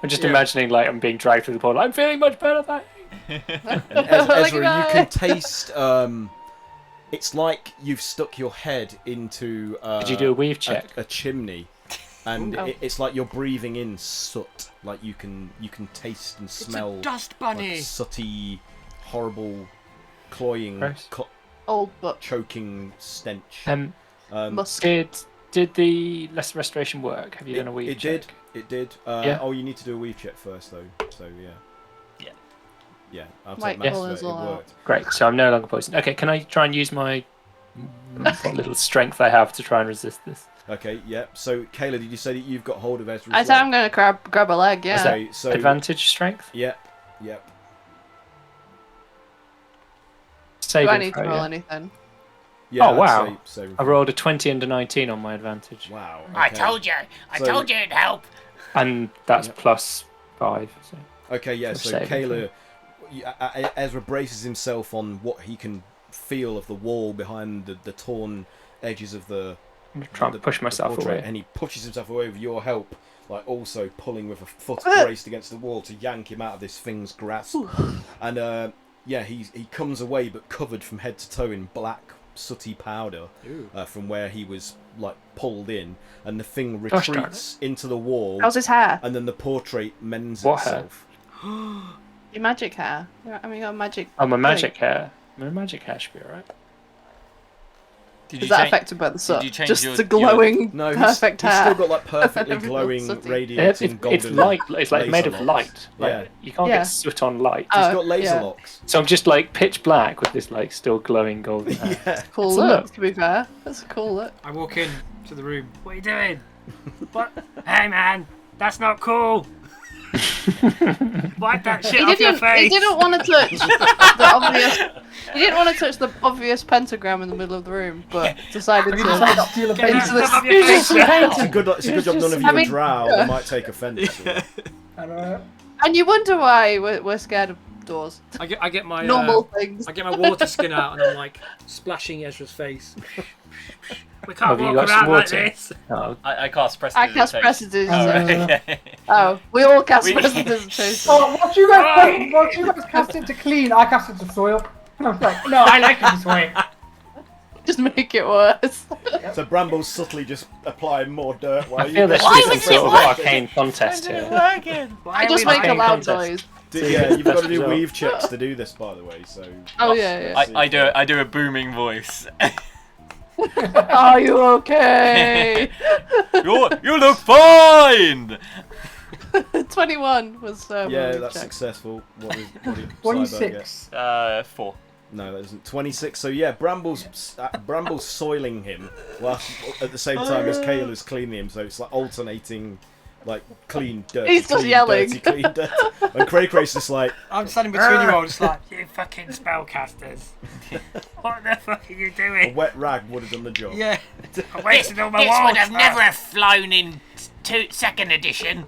I'm just Yeah. imagining like I'm being dragged through the portal. I'm feeling much better. Thanks. And Look Ezra, at you that. can taste. It's like you've stuck your head into. Could you do a weave check? A chimney, and Ooh. it's like you're breathing in soot. Like you can taste and smell. Dust Like bunny. sooty, horrible, cloying, Gross. Old book. choking stench. Musk. Did the lesser restoration work? Have you done a weave It check? did. It did. Yeah. Oh, you need to do a weave check first, though. So yeah. Yeah. Yeah. I'll Might take maths pull for it. us It all out. worked. Great. So I'm no longer poisoned. Okay. Can I try and use my what little strength I have to try and resist this? Okay. Yeah. So Kayla, did you say that you've got hold of Ezra's I said leg? I'm gonna grab a leg. Yeah. Okay. So Advantage strength. yeah. Yeah. Save Do I it need throw, to roll yeah. anything? Yeah. Oh, I'd wow. say I rolled a 20 under 19 on my advantage, Wow. I okay. told you. I So- told you it'd help. and that's Yep. plus 5. So. Okay, yeah, Sort so of saving Kayla, Ezra braces himself on what he can feel of the wall behind the torn edges of the I'm trying to push myself portrait, away. and he pushes himself away with your help, like also pulling with a foot Ah! braced against the wall to yank him out of this thing's grasp. And yeah, he comes away, but covered from head to toe in black sooty powder from where he was like pulled in, and the thing Gosh darn retreats into the wall, How's his hair? and then the portrait mends What hair? itself. Your magic hair. I mean, you got magic. Oh, my magic hair. My magic hair should be alright. Did Is that affected by the sun? you change Just your- the glowing, No, perfect he's hair. still got like perfectly Everything's glowing, sooty. radiating golden. It's light. It's like made of laser light. locks. Like Yeah. you can't Yeah. get soot on light. He's Oh, got laser yeah. locks. So I'm just like pitch black with this like still glowing golden hair. Yeah. Cool It's a look, look. to be fair. That's a cool look. I walk in to the room. What are you doing? What? Hey man, that's not cool. Wipe that shit off your He face. didn't want to touch the obvious. He didn't want to touch the obvious pentagram in the middle of the room, but decided You decided to to steal a Get painting. that into stuff off the. your face. It's a good job none of you I are mean- drow. They might take offence. And, And you wonder why we're scared of doors. I get my Uh, Normal things. I get my water skin out and I'm like splashing Ezra's face. We can't Have you walk got some around like water? this. Oh, I cast I Prestidigitation. cast Prestidigitation. Oh, right, yeah. Oh, we all cast We- Prestidigitation. oh, what you guys cast it to clean, I cast it to soil. And I was like, no, I like it this way. Just make it worse. So Bramble's subtly just applying more dirt while I you. feel there Why should be was some it sort of working? arcane contest here. Working. I just make a lying? loud Contest. noise. Yeah, you've got to do Best weave checks to do this, by the way. So. Oh yeah, yeah. I do a booming voice. Are you okay? you look fine. 21 was. Yeah, my that's check. successful. What did Cyberg get? 26. 4. No, that isn't 26. So yeah, Bramble's soiling him, while at the same time as Kayla's cleaning him. So it's like alternating, like clean dirt. He's just yelling. Dirty, clean dirt. And Cray's just like, I'm standing between you all, just like. You fucking spellcasters. What the fuck are you doing? a wet rag would have done the job. Yeah. I wasted all my This water. would have never have flown in second edition.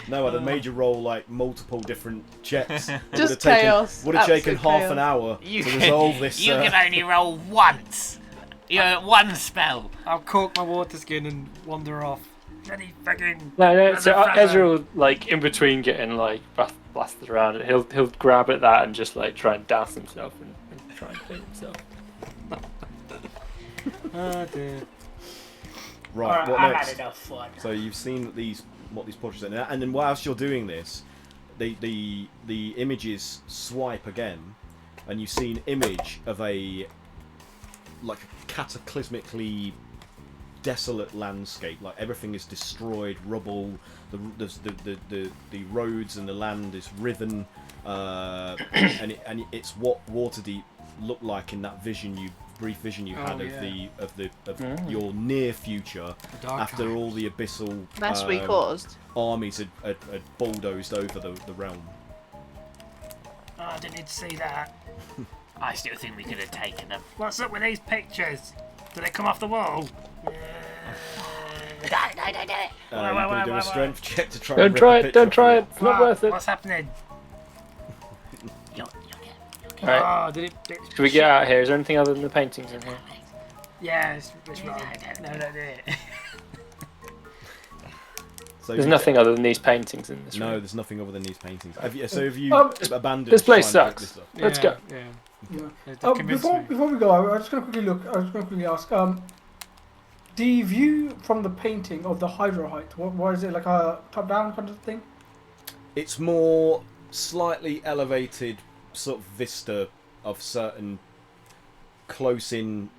No, I'd have made you roll like multiple different checks. It Just would have taken, chaos. Would have taken Absolute half chaos. an hour You to can, resolve this. you can only roll once. One spell. I'll cork my water skin and wander off. Bloody fucking. No. So Motherfucker. Ezra will, like in between getting like blasted around, he'll grab at that and just like try and douse himself and try and clean himself. Oh dear. Right. Alright, What I've next? had enough fun. So you've seen what these portraits are, and then whilst you're doing this, the images swipe again, and you've seen image of a cataclysmically desolate landscape. Like everything is destroyed, rubble. The roads and the land is riven, and it's what Waterdeep looked like in that brief vision you had of your near future after all the abyssal mess we caused. armies had bulldozed over the realm. Oh, I didn't need to see that. I still think we could have taken them. What's up with these pictures? Do they come off the wall? No. You're going to do a strength check to try. Don't and rip try a it. picture Don't off try the- it. It's not worth it. What's happening? You'll get. Right. Oh, did it? Should we get out of here? Is there anything other than the paintings in here? Yeah, it's wrong. No, do it. So There's you- nothing other than these paintings in this No, room. there's nothing other than these paintings. Have you abandoned? This place trying to pick sucks. this up? Let's go. Yeah. Yeah. They convinced me. Before we go, I was just going to quickly look. I was going to quickly ask. The view from the painting of the Hydro height. What is it, like a top-down kind of thing? It's more slightly elevated sort of vista of certain close-in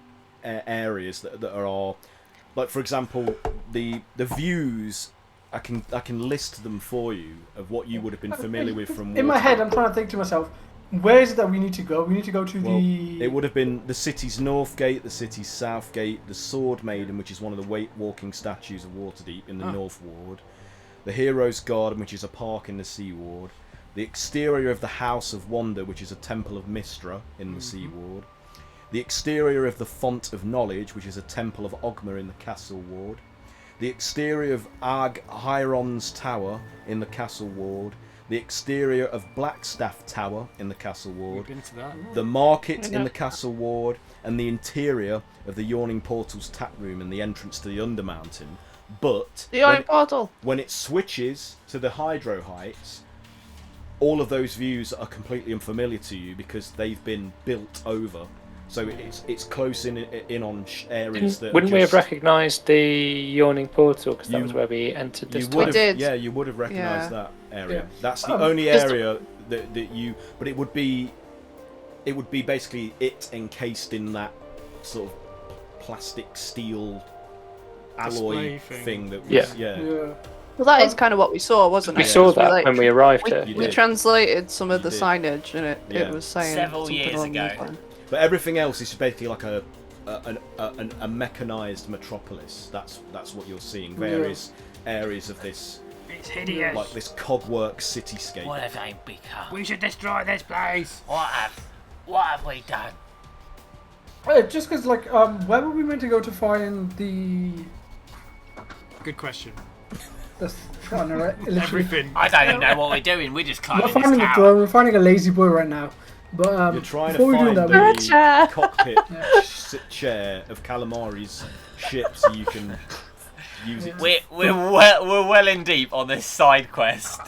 areas that are, like for example, the views. I can list them for you of what you would have been familiar with from. In my head, Waterdeep. I'm trying to think to myself, where is it that we need to go? We need to go to the. It would have been the city's north gate, the city's south gate, the Sword Maiden, which is one of the walking statues of Waterdeep in the North Ward, the Hero's Garden, which is a park in the Sea Ward, the exterior of the House of Wonder, which is a temple of Mystra in the Sea Ward, the exterior of the Font of Knowledge, which is a temple of Ogma in the Castle Ward, the exterior of Ag Hiron's Tower in the Castle Ward, the exterior of Blackstaff Tower in the Castle Ward, We've been to that. the market in the Castle Ward, and the interior of the Yawning Portal's tap room and the entrance to the Undermountain. But The Yawning Portal. when it switches to the Hydro Heights, all of those views are completely unfamiliar to you because they've been built over. So it's close in on areas that. Wouldn't are we have just, recognised the Yawning Portal? Because that You- was where we entered this You time. would have, did. yeah, you would have recognised Yeah. that area. Yeah. That's the Um, only just- area that you. But it would be basically it encased in that sort of plastic steel alloy Display thing. thing that was, Yeah. Yeah. Well, that is kind of what we saw, wasn't We it? saw Because that like, when we arrived we, here. You we did. translated some of You the did. signage, and Yeah. it was saying Several something years along those ago. lines. But everything else is basically like a mechanized metropolis. That's what you're seeing. Various areas of this, It's hideous. like this cogwork cityscape. What have they become? We should destroy this place. What have we done? Just because, like, where were we meant to go to find the? Good question. I don't know, right? Literally. Everything. I don't even know what we're doing. We're just We're climbing finding this the tower. throne. We're finding a lazy boy right now. But You're trying to before we do find that, the Gotcha. cockpit chair of Calamari's ship so you can use it. We're well in deep on this side quest.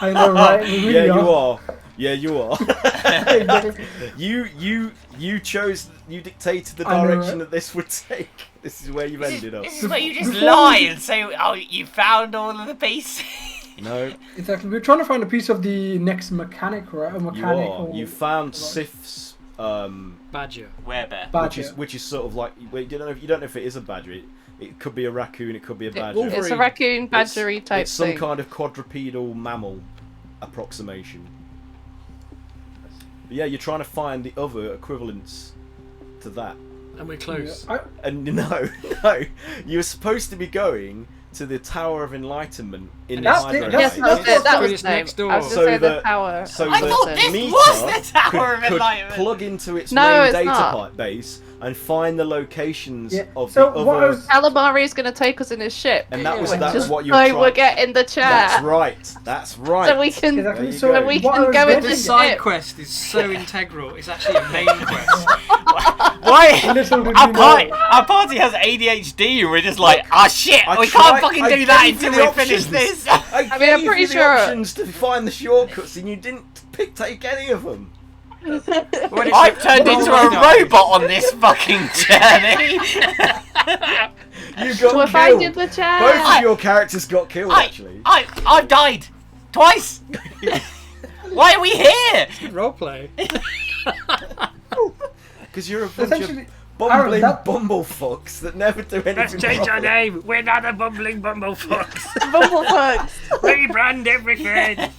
I know, right? We really Yeah, you are. are. Yeah, you are. You chose. You dictated the I know, direction right? that this would take. This is where you've ended up. This is where you just Before lie we- and say, "Oh, you found all of the pieces." No, Exactly. We're trying to find a piece of the next mechanic, right? A you mechanic are. or You found Sif's, Badger. Werebear. badger. which is sort of like. Wait, you don't know if it is a badger. It could be a raccoon. It could be a badger. It's a raccoon badgery type It's some thing. kind of quadrupedal mammal approximation. But yeah, you're trying to find the other equivalents to that. And we're close. And no, you're supposed to be going to the Tower of Enlightenment in the That's Hydro it, Yes, that's Heights. that's it. That But was it's the name. next door. I was So going to say the the- tower. so I the thought this meter was the Tower of could Enlightenment. plug into its No, main it's data not. pipe base and find the locations Yeah, of so the what I other. was- Calamari is going to take us in his ship. And that was which that's is what you're why trying. we're getting the chair. That's right. That's right. So we can, Exactly. There you So go. we what I can was go getting into This the side ship. quest is so integral. It's actually a main quest. Why? Little did Our we party, know. our party has ADHD, and we're just like, ah, shit, I we tried- can't fucking I do that gave you until the we finish options. this. I mean, I'm gave pretty you the sure- options to find the shortcuts, and you didn't take any of them. I've turned into a robot on this fucking journey. You got We're killed. finding the chair. Both of your characters got killed, actually. I've died twice. Why are we here? Roleplay. Because you're a bunch Essentially, of bumbling that- bumblefucks that never do anything. Let's change our properly. name. We're not a bumbling bumblefucks. Bumblefucks. Rebrand everything.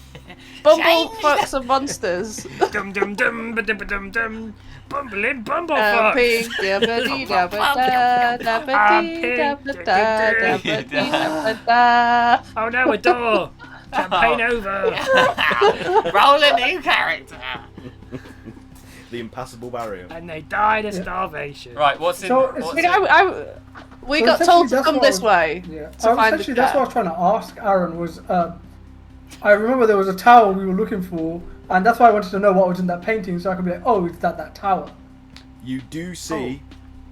Bumblefucks are monsters. Dum dum dum ba dum ba dum dum. Bumbling bumblefucks. Pink, dabba-dee, dabba-da, dabba-dee, dabba-da, dabba-dee, dabba-da. Oh no, a door. Champagne over. Roll a new character. The impassable barrier. And they died of starvation. Right, what's in? So it's- What's We, in? we So got essentially told to that's come what this I- way. Yeah. To find the Essentially, that's chair. what I was trying to ask Aaron was, I remember there was a tower we were looking for, and that's why I wanted to know what was in that painting, so I could be like, oh, it's that tower. You do see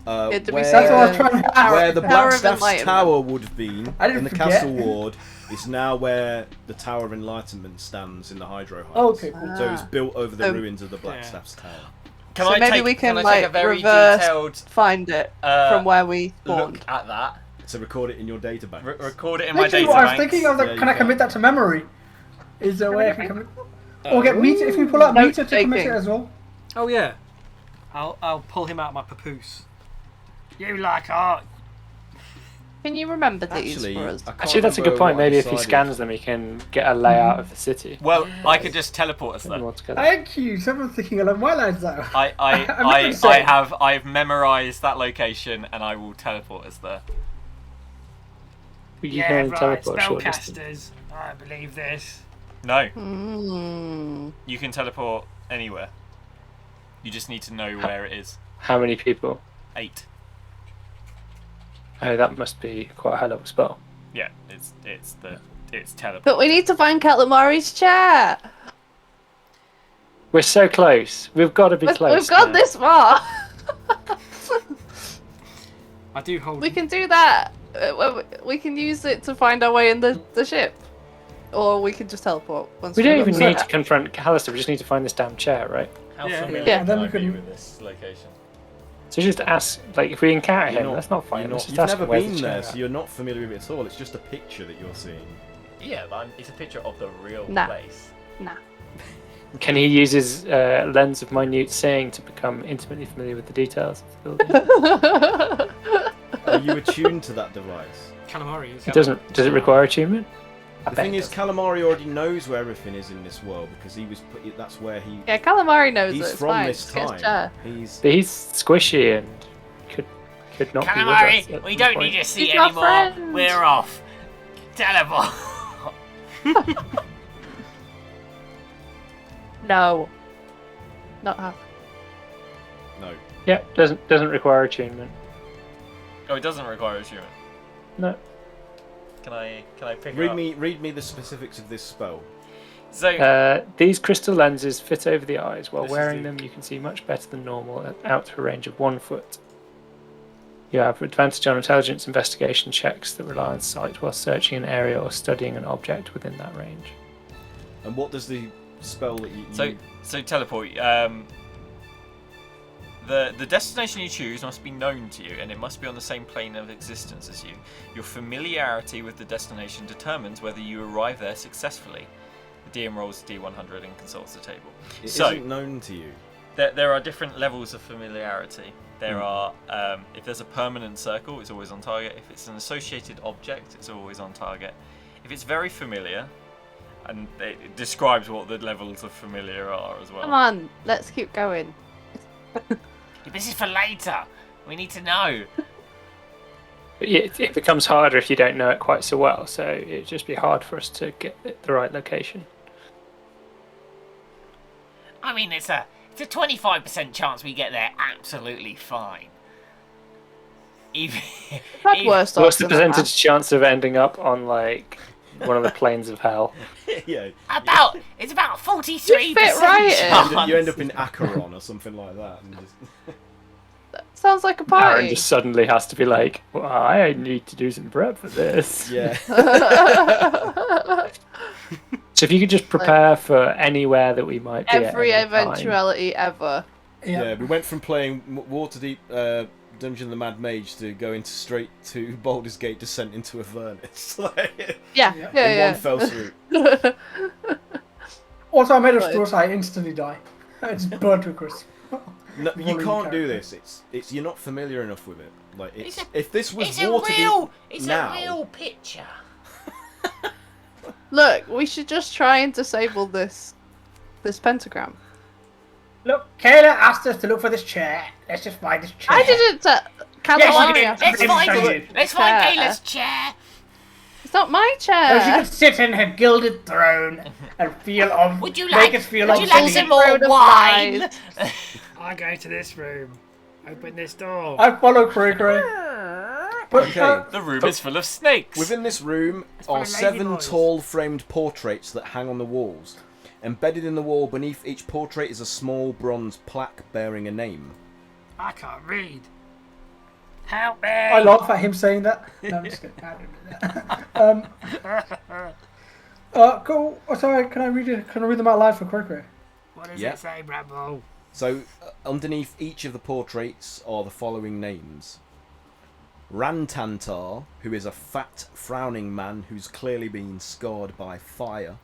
Yeah, did we where, see That's what I was trying to ask. where the Tower of Blackstaff's Enlightenment. tower would have been I didn't in the forget. castle ward. It's now where the Tower of Enlightenment stands in the Hydro Heights. Okay, cool. So it's built over the So- ruins of the Blackstaff's tower. Can So I maybe take, we can, I take a like, very reverse detailed Find it from where we spawned. look at that? So record it in your databank. Record it in my Literally data what I was bank. thinking, I was like, Yeah, can you I commit can. that to memory? Is there a way I can commit? Or get meter, if you pull out Note meter to commit it taking. as well. Oh yeah. I'll pull him out of my papoose. You like art. Can you remember these Actually, for us? I can't Actually, that's a good remember point. what I Maybe if he decided. scans them, he can get a layout of the city. Well, I could just teleport us Put them there. all together. Thank you. Someone's thinking along my lines now. I've memorized that location and I will teleport us there. You Yeah, can only right. teleport short distance. Spellcasters. I believe this. No, Mm. you can teleport anywhere. You just need to know where it is. How many people? 8. Oh, that must be quite a hell of a spell. Yeah, it's teleport. But we need to find Calamari's chair. We're so close. We've got to be close. We've gone now. this far. I do hold. We can do that. We can use it to find our way in the ship. Or we can just teleport. Once We we're don't even done. need to confront Callister. We just need to find this damn chair, right? How Yeah. familiar Yeah. can Then I we be can- with this location? So just ask, like, if we encounter You're him, let's not fight him. you're Let's just you've ask never him where's been the chair there, at. so you're not familiar with it at all. It's just a picture that you're seeing. Yeah, but it's a picture of the real Nah. place. Nah. Can he use his lens of minute seeing to become intimately familiar with the details of the building? Are you attuned to that device? Calamari is. It doesn't. Does it require attunement? The thing is, Calamari already knows where everything is in this world because he was put. That's where he. Yeah, Calamari knows He's it. It's from fine. this Just get his time. chair. He's. But he's squishy and could not be with us Calamari, at we some don't point. need your seat He's my anymore. friend. We're off. Teleport. No. Not half. No. Yeah, doesn't require attunement. Oh, it doesn't require attunement. No. Can I pick it Read up? me the specifics of this spell. So These crystal lenses fit over the eyes. While This is wearing the- them, you can see much better than normal out to a range of 1 foot. You have advantage on intelligence investigation checks that rely on sight while searching an area or studying an object within that range. And what does the spell that you? So teleport. The destination you choose must be known to you, and it must be on the same plane of existence as you. Your familiarity with the destination determines whether you arrive there successfully. The DM rolls D100 and consults the table. It So isn't known to you. there are different levels of familiarity. There are, if there's a permanent circle, it's always on target. If it's an associated object, it's always on target. If it's very familiar, and it describes what the levels of familiar are as well. Come on, let's keep going. This is for later. We need to know. But yeah, it becomes harder if you don't know it quite so well, so it'd just be hard for us to get the right location. I mean, it's a 25% chance we get there absolutely fine. Even, Had worse What's the odds than that. percentage chance of ending up on, like, one of the planes of hell? Yeah. it's about 43%. You fit right in. chance. You end up in Acheron or something like that. And just... Sounds like a Aaron party. just suddenly has to be like, well, I need to do some prep for this. Yeah. So if you could just prepare for anywhere that we might be Every at any time. eventuality ever. Yeah, we went from playing Waterdeep Dungeon of the Mad Mage to go into straight to Baldur's Gate Descent into Avernus. Yeah, In yeah, one fell swoop. yeah. Also, I made a Right. straw, so I instantly die. It's burnt to a crisp. No, you Volume can't do character. this. It's you're not familiar enough with it. Like It's a- if this was It's Waterdeep now, a real picture. Look, we should just try and disable this pentagram. Look, Kayla asked us to look for this chair. Let's just find this chair. I didn't. Calamari did. asked Let's me to find look it. for Let's the find chair. Kayla's chair. It's not my So she chair. could sit in her gilded throne and feel of. Would you make like? us feel Would you like sitting some in- more Throne of wine? lies. I go to this room. Open this door. I follow Cray Cray. But, Okay. The room is full of snakes. within this room full are of 7 ladyboys. tall framed portraits that hang on the walls. Embedded in the wall beneath each portrait is a small bronze plaque bearing a name. I can't read. Help me! I laugh at him saying that. No, I'm just kidding. I don't do that. Cool. Oh, sorry, can I read it? Can I read them out loud for Cray Cray? What does Yeah. it say, Bramble? So, underneath each of the portraits are the following names. Rantantar, who is a fat, frowning man who's clearly been scarred by fire.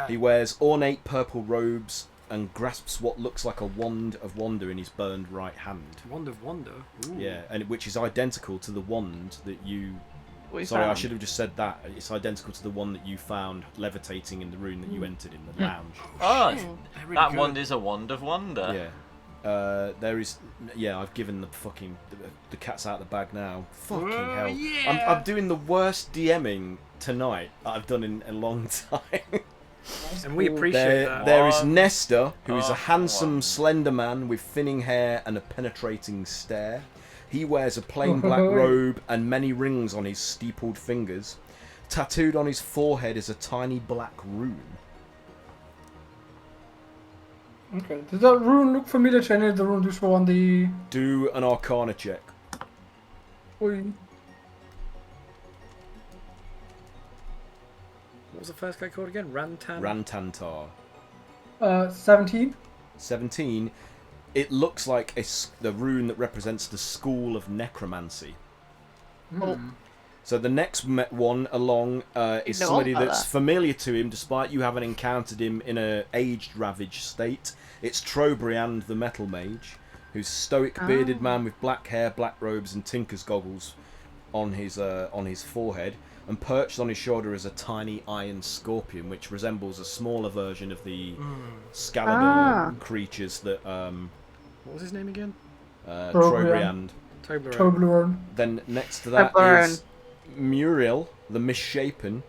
He wears ornate purple robes and grasps what looks like a wand of wonder in his burned right hand. Wand of Wonder. Ooh. Yeah, and which is identical to the wand that you... We Sorry, I found. should have just said that. It's identical to the one that you found levitating in the room that you entered in the lounge. Oh, They're really that good. wand is a wand of wonder. Yeah. There is... Yeah, I've given the fucking... The cat's out of the bag now. Fucking Oh, hell. yeah. I'm doing the worst DMing tonight I've done in a long time. And we appreciate that. There is One. Nestor, who is a Oh, handsome, one. slender man with thinning hair and a penetrating stare. He wears a plain black robe and many rings on his steepled fingers. Tattooed on his forehead is a tiny black rune. Okay. Does that rune look familiar to any of the runes you saw on the... Do an Arcana check. Oi. What was the first guy called again? Rantan? Rantantar. 17? 17. It looks like the rune that represents the school of necromancy. So the next one along is You know somebody all about that's that. familiar to him, despite you having encountered him in a aged, ravaged state. It's Trobriand the Metal Mage, who's a stoic, bearded man with black hair, black robes, and tinker's goggles on his forehead. And perched on his shoulder is a tiny iron scorpion, which resembles a smaller version of the Scalador creatures that What was his name again? Trobriand. Toblerone. Toblerone. Then next to that is Muriel, the Misshapen.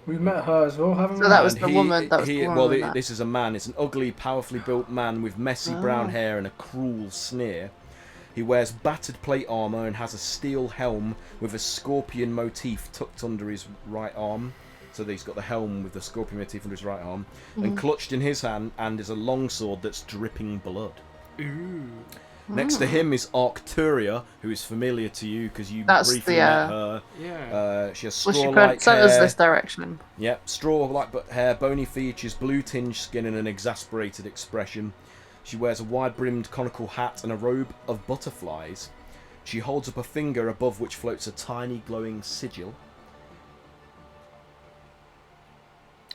We've met her as well, haven't we? So that was And the woman. That was the woman. well, with that. this is a man. It's an ugly, powerfully built man with messy brown hair and a cruel sneer. He wears battered plate armor and has a steel helm with a scorpion motif tucked under his right arm. So he's got the helm with the scorpion motif under his right arm. And clutched in his hand and is a longsword that's dripping blood. Ooh. Next to him is Arcturia, who is familiar to you because you That's briefly the, met her. Yeah. She has Well, she straw-like sent us hair. this direction. Yep, straw-like hair, bony features, blue-tinged skin, and an exasperated expression. She wears a wide-brimmed conical hat and a robe of butterflies. She holds up a finger above which floats a tiny glowing sigil.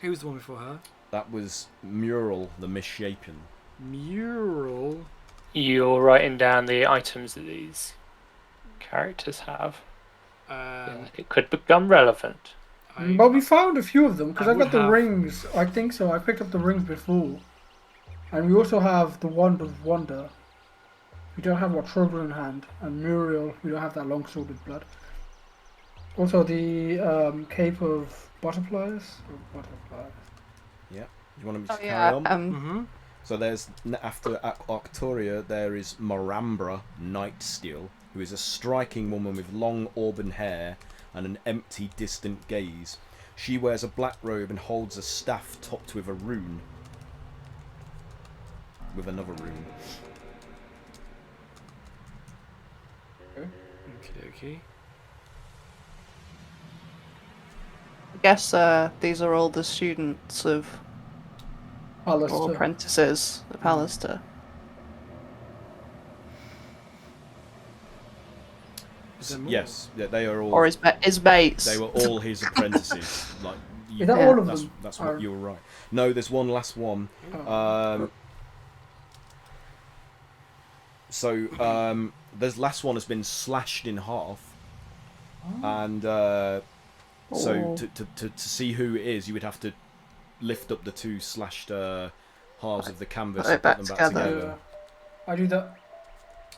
Who was the one before her? That was Muriel, the Misshapen. Mural. You're writing down the items that these characters have. It could become relevant. Well, we found a few of them, because I I've got would the have- rings. I think so. I picked up the rings before. And we also have the Wand of Wonder. We don't have what Trouble in hand. And Muriel, we don't have that long sword with blood. Also the Cape of Butterflies. Yep. Do you want me to Oh carry yeah. on? Mm-hmm. So there's, after Arcturia, there is Marambra Nightsteel, who is a striking woman with long auburn hair and an empty, distant gaze. She wears a black robe and holds a staff topped with a rune. With another rune. Okay. I guess these are all the students of or apprentices of Alistair. them all. yes, yeah, they are all. Or his mates. They were all his apprentices. Like, Is that all of that's, them? that's what you were right. No, there's one last one. There's last one has been slashed in half, and so to see who it is, you would have to lift up the two slashed halves of the canvas and put them back together. I do that.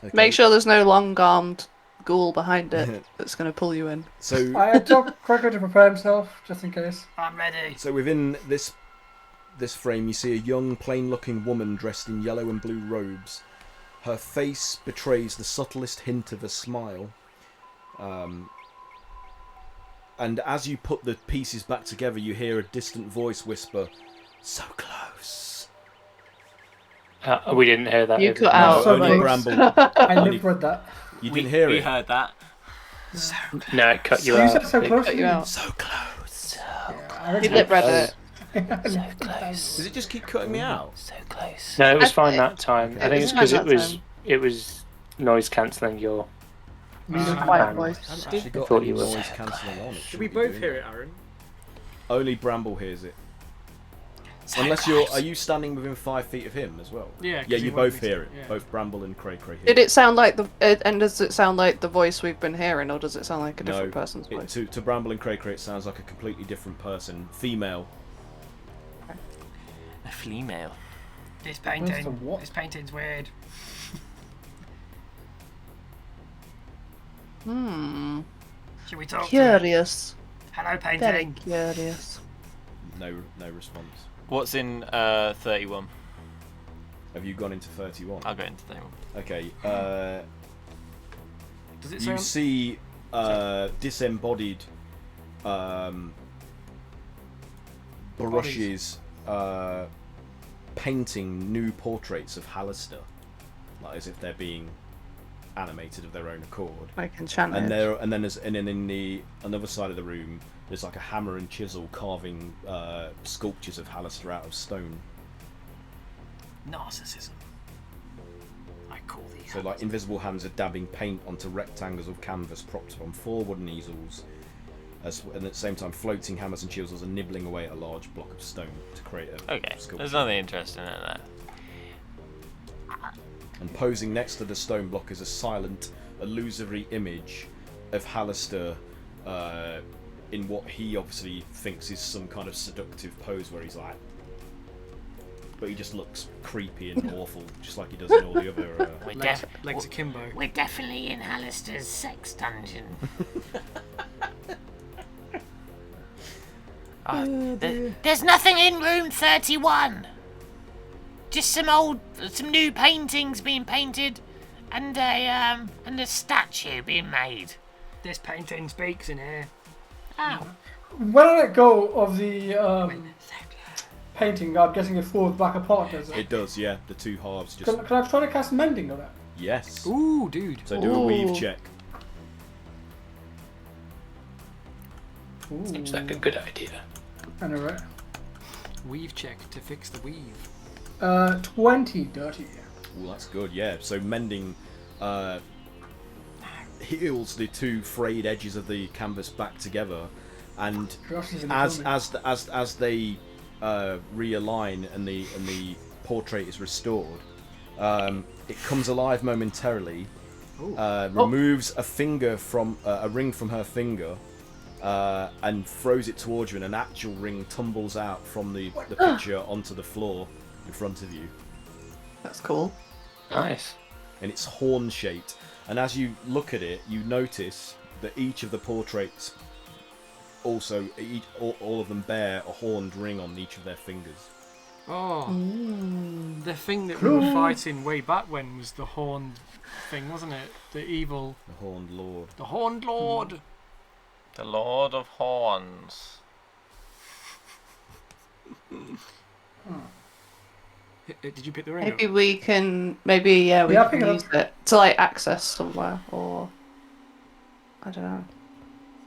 Okay. Make sure there's no long-armed ghoul behind it that's going to pull you in. So I told Cracker to prepare himself, just in case. I'm ready. So within this frame, you see a young, plain-looking woman dressed in yellow and blue robes. Her face betrays the subtlest hint of a smile. And as you put the pieces back together, you hear a distant voice whisper, "So close." We didn't hear that. You did cut we? out. Only Bramble. I lived with that. You didn't hear We it. heard that. No, it cut you You out. said so close. Cut you out. So close. You lip read it. So close. Does it just keep cutting me out? So close. No, it was fine that time. I think it's because fine that it was noise cancelling your. Quiet voice. It's actually got thought any you were. noise cancelling on it. Did we shouldn't be both doing hear that. it, Aaron? Only Bramble hears it. Unless are you standing within 5 feet of him as well? Yeah, 'cause Yeah, he you wanted both me to, hear it. yeah. Both Bramble and Cray hear Did it sound like and does it sound like the voice we've been hearing, or does it sound like a different person's voice? To Bramble and Cray it sounds like a completely different person. Female. A female. This Where's the painting. what? This painting's weird. Should we talk to it? Curious. Hello, Very painting. curious. No response. What's in 31? Have you gone into 31? I'll go into 31. Okay. Does it You sound? see disembodied brushes painting new portraits of Hallister, like as if they're being animated of their own accord. Like enchanted. And then in the another side of the room, there's like a hammer and chisel carving sculptures of Hallister out of stone. Narcissism. I call these. So like invisible hands are dabbing paint onto rectangles of canvas propped on 4 wooden easels, and at the same time floating hammers and chisels are nibbling away at a large block of stone to create a Okay, sculpture. there's nothing interesting in that. And posing next to the stone block is a silent, illusory image of Hallister in what he obviously thinks is some kind of seductive pose where he's like... But he just looks creepy and awful, just like he does in all the other... Legs akimbo. We're definitely in Hallister's sex dungeon. There's nothing in room 31. Just some new paintings being painted, and a statue being made. This painting speaks in here. Oh, When I let go of the painting, I'm guessing it falls back apart, does it? It does, yeah. The two halves just... Can I try to cast mending on it? Yes. Ooh, dude. So do a weave Ooh. check. Seems like a good idea. I know, right? Weave check to fix the weave. 20 dirty. Well, that's good, yeah. So mending heals the two frayed edges of the canvas back together, and Josh is in the as comment. as they realign and the portrait is restored, it comes alive momentarily. Removes a finger from a ring from her finger. And throws it towards you, and an actual ring tumbles out from the picture onto the floor in front of you. That's cool. Nice. And it's horn-shaped. And as you look at it, you notice that each of the portraits also, all of them bear a horned ring on each of their fingers. Oh, the thing that we were fighting way back when was the horned thing, wasn't it? The evil, The horned lord. the horned lord. The Lord of Horns. Did you pick the ring Maybe up? we can. Maybe we Yeah, pick can it up. use it to like access somewhere, or I don't know.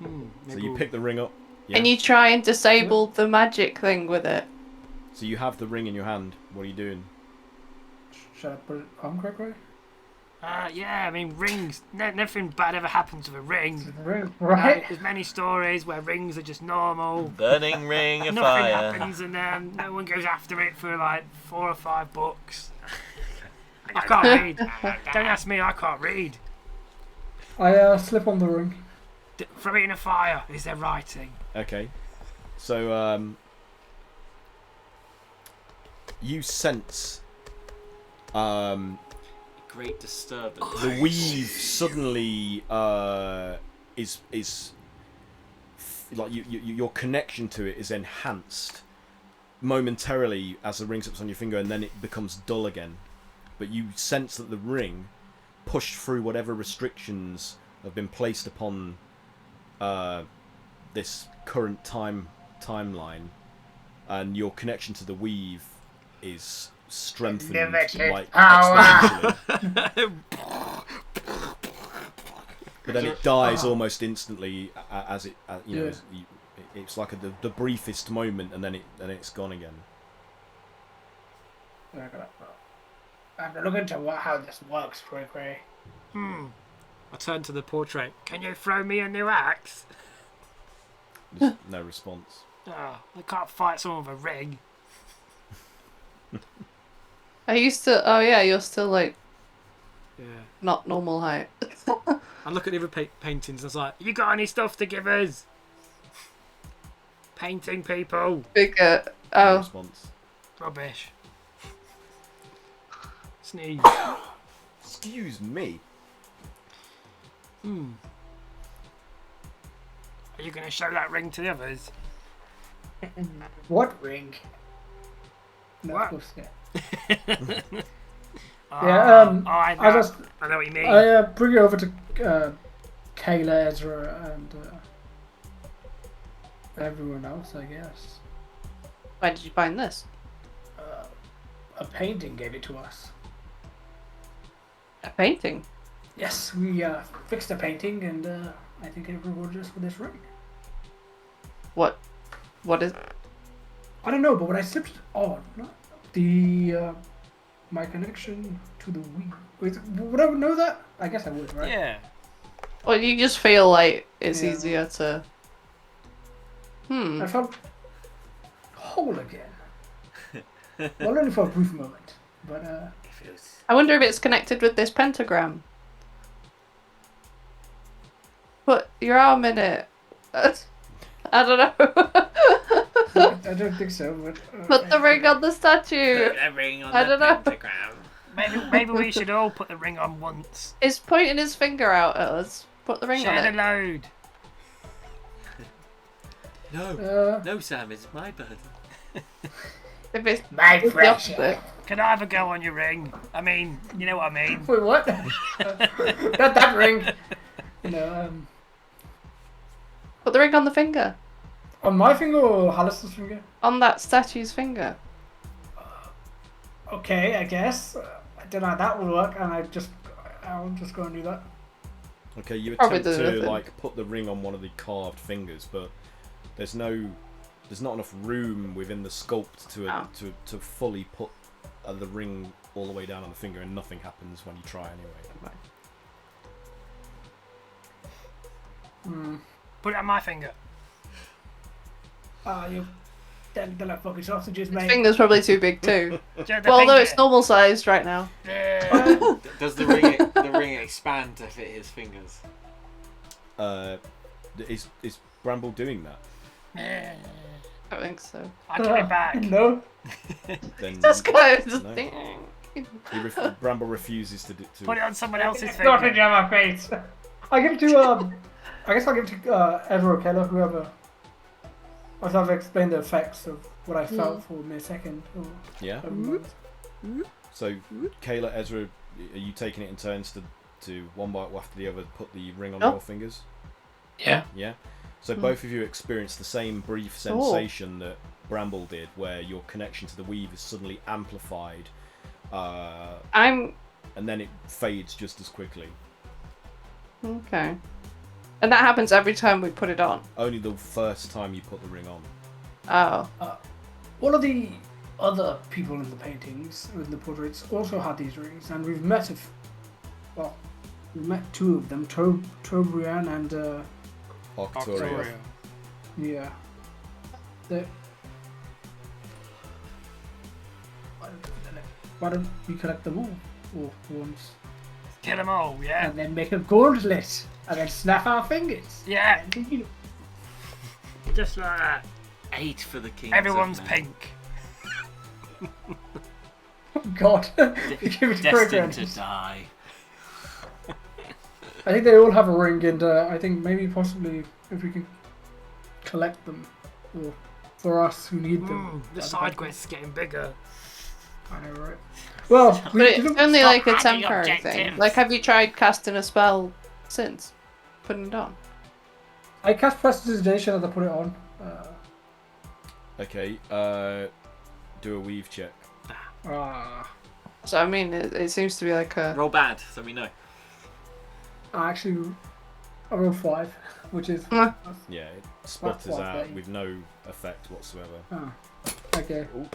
So Maybe you we'll- pick the ring up. Yeah. Can you try and disable the magic thing with it? So you have the ring in your hand. What are you doing? Should I put it on correctly? Yeah, I mean, rings. Nothing bad ever happens with a ring. Right? There's many stories where rings are just normal. Burning ring of Nothing fire. happens, and no one goes after it for like 4 or 5 books. I can't read. Don't ask me. I can't read. I slip on the ring. Throw it in a fire. Is there writing? Okay. So you sense Great disturbance. the weave suddenly is like your connection to it is enhanced momentarily as the ring slips on your finger, and then it becomes dull again. But you sense that the ring pushed through whatever restrictions have been placed upon this current timeline, and your connection to the weave is strengthened like exponentially. But then it dies almost instantly as it you know it's like the briefest moment, and then it's gone again. I have to look into how this works, Cray. I turn to the portrait. Can you throw me a new axe? There's no response. Oh, I can't fight someone with a ring. Are you still? Oh yeah, you're still like Yeah. not normal height. I look at the other paintings and I was like, You got any stuff to give us? Painting people. Bigger. No Oh, response. Rubbish. Sneeze. Excuse me. Are you going to show that ring to the others? What ring? No, What? of course, yeah. I know. I just I know what you mean. I bring it over to Kayla, Ezra, and everyone else, I guess. where did you find this? A painting gave it to us. A painting. Yes, we fixed the painting, and I think it rewarded us with this ring. What? What is? I don't know, but when I slipped on the my connection to the Wii, would I know that? I guess I would, right? yeah. Well, you just feel like it's Yeah. easier to. I felt whole again. Well, only for a brief moment, but I wonder if it's connected with this pentagram. Put your arm in it. I don't know. I don't think so. But Put the ring on the statue. Put a ring on I the don't know. pentagram. Maybe we should all put the ring on once. He's pointing his finger out at us. Put the ring Share the on it. load. No, no, Sam, it's my burden. If it's My it's the precious. opposite. Can I have a go on your ring? I mean, you know what I mean. wait, what? Not that ring. You know, Put the ring on the finger. on my finger or Halis's finger? On that statue's finger. Okay, I guess. I don't know how that will work, and I'll just go and do that. Okay, you Probably attempt do to nothing. like put the ring on one of the carved fingers, but there's not enough room within the sculpt to fully put the ring all the way down on the finger, and nothing happens when you try anyway. Put it on my finger. You they're like fucking sausages, His mate. finger's probably too big too. Just the Well, although finger. it's normal sized right now. Does the ring expand to fit his fingers? Is Bramble doing that? I don't think so. I give it back. No. Then Just go. Just No. think. Bramble refuses to. Put it on someone else's Not finger. in my face. I give it to I guess I'll give it to Ezra or Keller, whoever. I've explained the effects of what I felt for me a second. Or Yeah. a moment. So, Kayla, Ezra, are you taking it in turns to one bite after the other put the ring on No. your fingers? Yeah. Yeah. So both of you experience the same brief sensation that Bramble did, where your connection to the weave is suddenly amplified, I'm and then it fades just as quickly. okay. And that happens every time we put it on. Only the first time you put the ring on. Oh. All of the other people in the paintings, in the portraits, also had these rings, and we've met Well, we met two of them, Tobrian and Arcturia. yeah. Why don't we collect them all once? Kill them all, yeah. And then make a gauntlet, and then snap our fingers. Yeah. Just like that. 8 for the king. Everyone's pink. Oh God. Give it to Destined to programs. die. I think they all have a ring, and I think maybe possibly if we can collect them, or for us who need them. The side quest's getting bigger. I know, right? Well, But it's only stop like a adding temporary thing. objectives. Like, have you tried casting a spell since putting it on? I cast prestidigitation as I put it on. Okay, do a weave check. So I mean, it seems to be like a. Roll bad, so we know. Actually, I rolled 5, which is... Mwah. Yeah, it sputters What, out 30? with no effect whatsoever. Oh, okay. Ooh,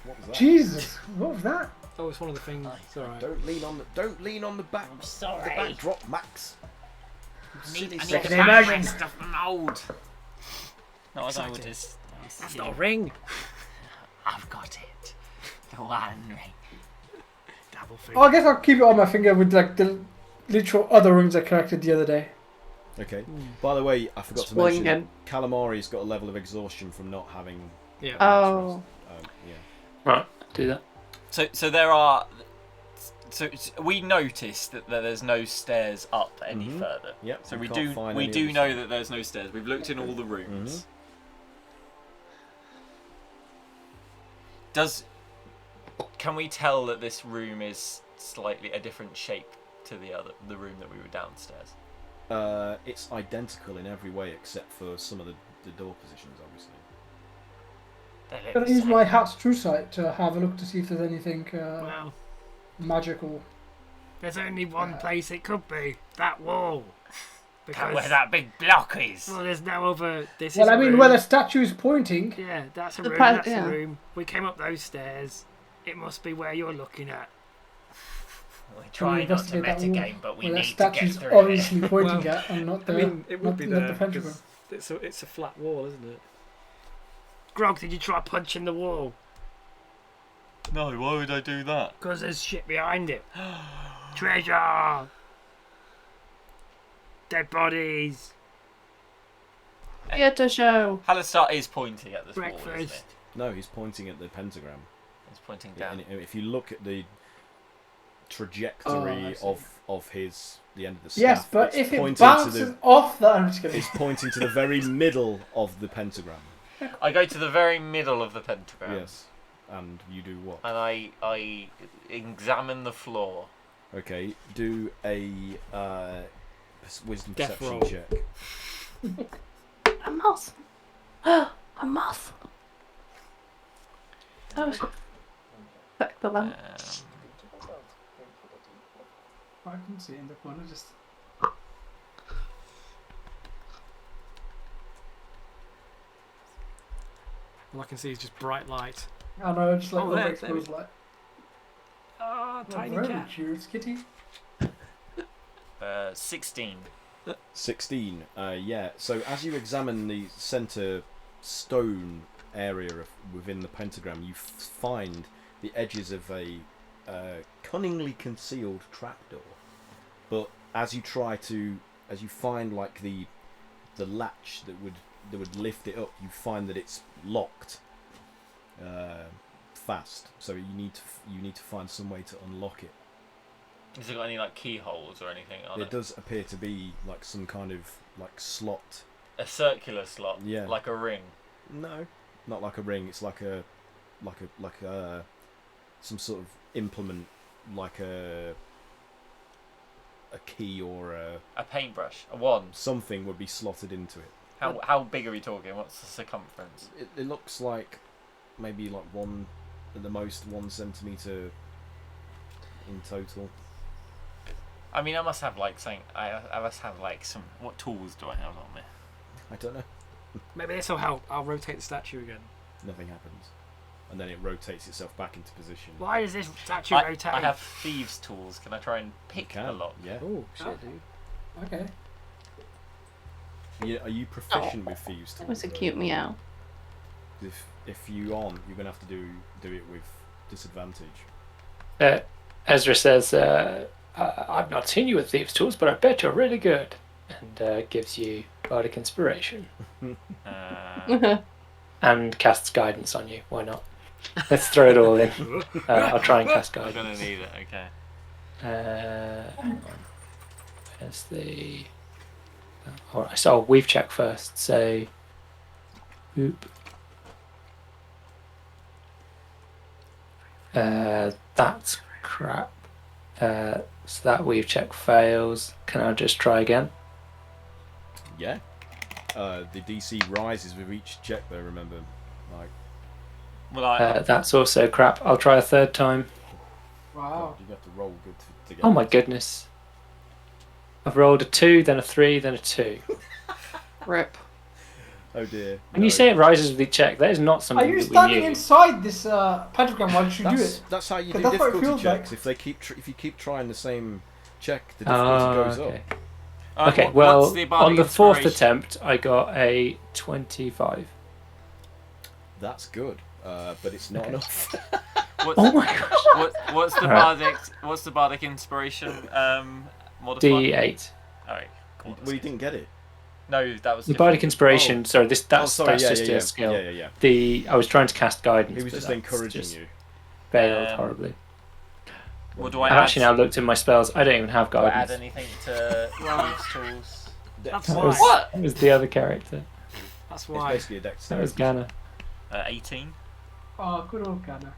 what was that? Jesus, what was that? Oh, it's one of the things. It's alright. Don't lean on the back. I'm sorry. The backdrop, Max. I need to Second find my immersion. stuff from old. No, I know Exciting. what it is. That's not a ring. I've got it. The one ring. Double Oh, I guess I'll keep it on my finger with like the literal other rings I collected the other day. Okay. By the way, I forgot to Swinging. mention, Calamari's got a level of exhaustion from not having. Yeah. Oh. Yeah. Right, do that. So there are. So we noticed that there's no stairs up any Mhm. further. Yep. So you we can't do find we any do of the know stuff. that there's no stairs. We've looked in all the rooms. Can we tell that this room is slightly a different shape to the room that we were downstairs? It's identical in every way except for some of the door positions, obviously. They look I'm gonna the use same. my Hat's True Sight to have a look to see if there's anything Well, magical. there's only one place it could be. That wall. That where that big block is. Well, there's no other... This Well, is I a mean, room. where the statue's pointing. Yeah, that's a The room, pa- that's yeah. a room. We came up those stairs. It must be where you're looking at. We try not to investigate that wall metagame, but we where the need to get statue's through it. obviously pointing Well, at, and not I the, mean, it would not, be not there the pentagram. because it's a flat wall, isn't it? Grog, did you try punching the wall? No, why would I do that? Because there's shit behind it. Treasure! Dead bodies! Yeah, to show. Halistar is pointing at this wall, isn't Breakfast. it? No, he's pointing at the pentagram. He's pointing Yeah, down. and if you look at the Oh, trajectory I see. of the end of the staff, Yes, but it's if it pointing to bounces the off the... I'm just kidding. it's pointing to the very middle of the pentagram. I go to the very middle of the pentagram. Yes, and you do what? And I examine the floor. Okay, do a wisdom Death perception roll. check. A moth. A moth. That was excellent. I can see it in the corner, just... All I can see is just bright light. I know, just like Oh, there overexposed we- light. Ah, tiny Very cat. curious, kitty. 16. 16. Yeah. So as you examine the center stone area within the pentagram, you find the edges of a cunningly concealed trapdoor. But as you find like the latch that would lift it up, you find that it's locked fast. So you need to find some way to unlock it. Has it got any like keyholes or anything on It it? does appear to be like some kind of like slot. A circular slot, Yeah. like a ring. No, not like a ring. It's like a some sort of implement, like a key or A paintbrush, a wand. something would be slotted into it. How big are we talking? What's the circumference? It looks like maybe like at the most 1 centimeter in total. I mean, I must have like something. I must have like some. What tools do I have on me? I don't know. Maybe this will help. I'll rotate the statue again. Nothing happens. and then it rotates itself back into position. Why does this statue I rotate? have thieves' tools. Can I try and pick Can, the lock? Yeah. Oh shit, dude. Okay. Are you proficient with thieves' tools? That was a cute meow. If you aren't, you're gonna have to do it with disadvantage. Ezra says, "I've not seen you with thieves' tools, but I bet you're really good," and gives you bardic inspiration and casts guidance on you. Why not? Let's throw it all in. I'll try and cast I'm guidance. gonna need it. Okay. Hang on. Where's the? Alright, so I'll weave check first. So, oop. That's crap. So that weave check fails. Can I just try again? Yeah. The DC rises with each check, though. Remember, like. Well, That's also crap. I'll try a third time. Wow. You have to roll good to get. Oh my goodness. I've rolled a 2, then a 3, then a 2. Rip. Oh dear. When you say it rises with each check, that is not Are something you that we standing knew. inside this pentagram while you do it? That's how you 'Cause do that's what it difficulty feels like. checks. If they if you keep trying the same check, the difficulty goes Okay. up. Okay, what's well, the bardic on the fourth inspiration? attempt, I got a 25. That's good, but it's not Okay. enough. What's, Oh my gosh. what's the Alright. bardic? What's the bardic inspiration modifier? D8. Alright. Cool, Well, you didn't get it. No, that was The different. bardic inspiration. Sorry, that's yeah, just yeah, a skill. Yeah. I was trying to cast guidance. He was but just that's encouraging just you. Failed Um, horribly. Well, do I I've add, actually now looked at my spells. I don't even have do I add guidance. anything to these tools? That's That why. was, that was the other character. That's It's why. basically a That dexterity. was Ghana. 18. Oh, good old Ghana.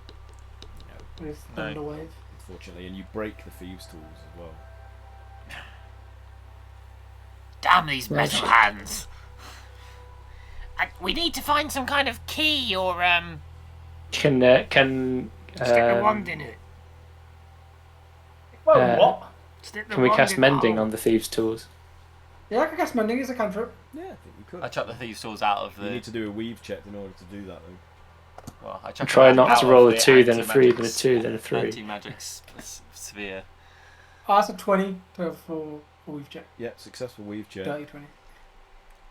With No. Thunderwave. Unfortunately, and you break the thieves' tools as well. Damn these Right. metal hands. We need to find some kind of key or Can Stick the wand in it. Well, what? Stick the can we wand cast in the mending hole. on the thieves' tools? Yeah, I can cast mending as a cantrip. Yeah, I think you could. I chuck the thieves' tools out of You the. need to do a weave check in order to do that, though. Well, I chuck Try them not out to of roll a the 2, then a 3, then a anti-magic 2, then a 3. Anti-magic sphere. Oh, that's a 20 for weave check. Yeah, successful weave check. Dirty 20.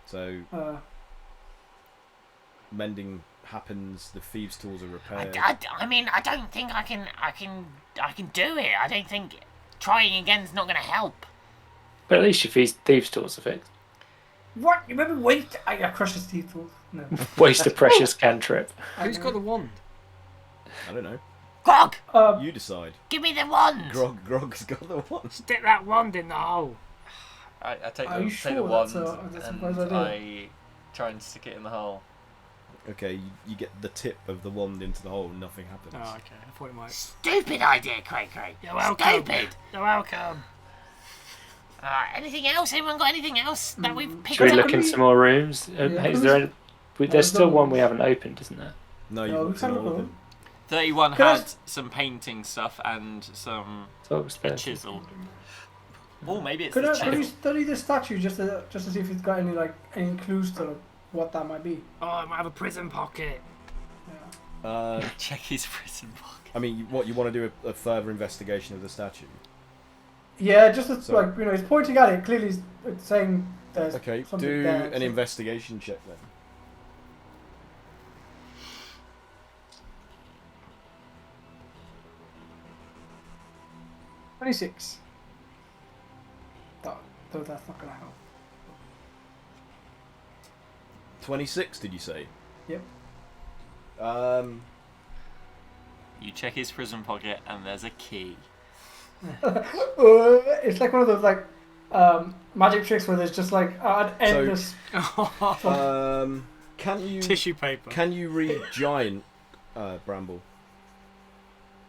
So mending happens. The thieves' tools are repaired. I mean, I don't think I can do it. I don't think trying again's not going to help. But at least your thieves' tools are fixed. What? You remember wait? I crushed his teeth. No. Waste a precious cantrip. Who's got the wand? I don't know. Grog, You decide. give me the wand. Grog's got the one. Stick that wand in the hole. I take Are the, you take the sure wand that's a and wise idea? I try and stick it in the hole. Okay, you get the tip of the wand into the hole. Nothing happens. Oh, okay. I thought it might. Stupid idea, Cray. You're welcome. Stupid. You're welcome. Anything else? Anyone got anything else that we've picked Should we up? look in some more rooms? Is there any, there's still one we haven't opened, isn't there? No, No, you've we've looked had at a all of look. them. 31 Can I had s- some painting stuff and some So it was a 30. chisel. Oh, maybe it's Could the you chisel. study the statue just to see if it's got any clues to what that might be? Oh, I might have a prison pocket. Check his prison pocket. I mean, what you want to do a further investigation of the statue? Yeah, just as, So- he's pointing at it. Clearly, it's saying there's Okay, something do there. an investigation check then. $26. Though that's not gonna help. 26, did you say? Yep. You check his prison pocket and there's a key. It's like one of those magic tricks where there's just an endless. Can you Tissue paper. can you read giant, Bramble?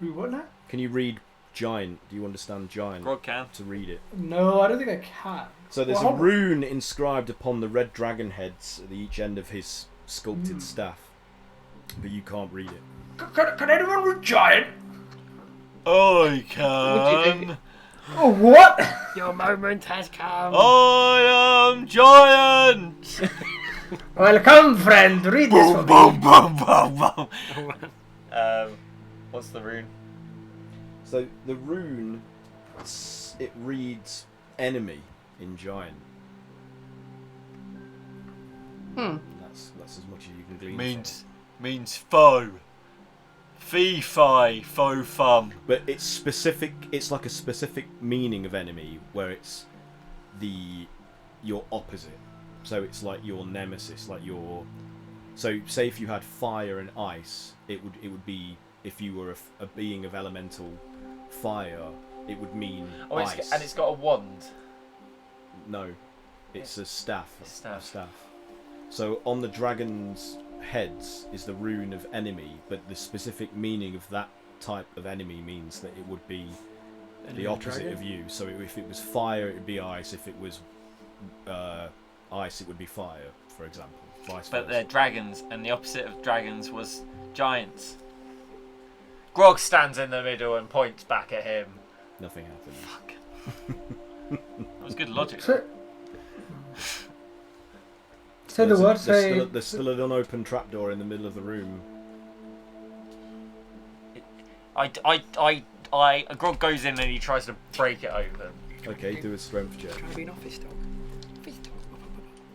Wait, what now? Can you read giant? Do you understand giant? Grog can. To read it. No, I don't think I can. So there's Well, a hold on. rune inscribed upon the red dragon heads at each end of his sculpted staff, but you can't read it. Can anyone read giant? I can. Oh, what? Your moment has come. I am giant. Welcome, friend. Read this for Boom, me. boom, boom, boom, boom. What's the rune? So the rune, it reads enemy in giant. That's as much as you can do. Means foe. Fee-fi, fo-fum. But it's specific. It's like a specific meaning of enemy, where it's your opposite. So it's like your nemesis, like your. So say if you had fire and ice, it would be, if you were a being of elemental fire, it would mean ice. And it's got a wand. No, it's a staff. Staff. A staff. So on the dragon's heads is the rune of enemy, but the specific meaning of that type of enemy means that it would be the opposite of you. So if it was fire, it would be ice. If it was ice, it would be fire, for example. Vice But versa. they're dragons, and the opposite of dragons was giants. Grog stands in the middle and points back at him. Nothing happened. Fuck. That was good logic. Say the word. Say. There's still an unopened trapdoor in the middle of the room. Grog goes in and he tries to break it open. Okay, do a strength check. Trying to be an office dog.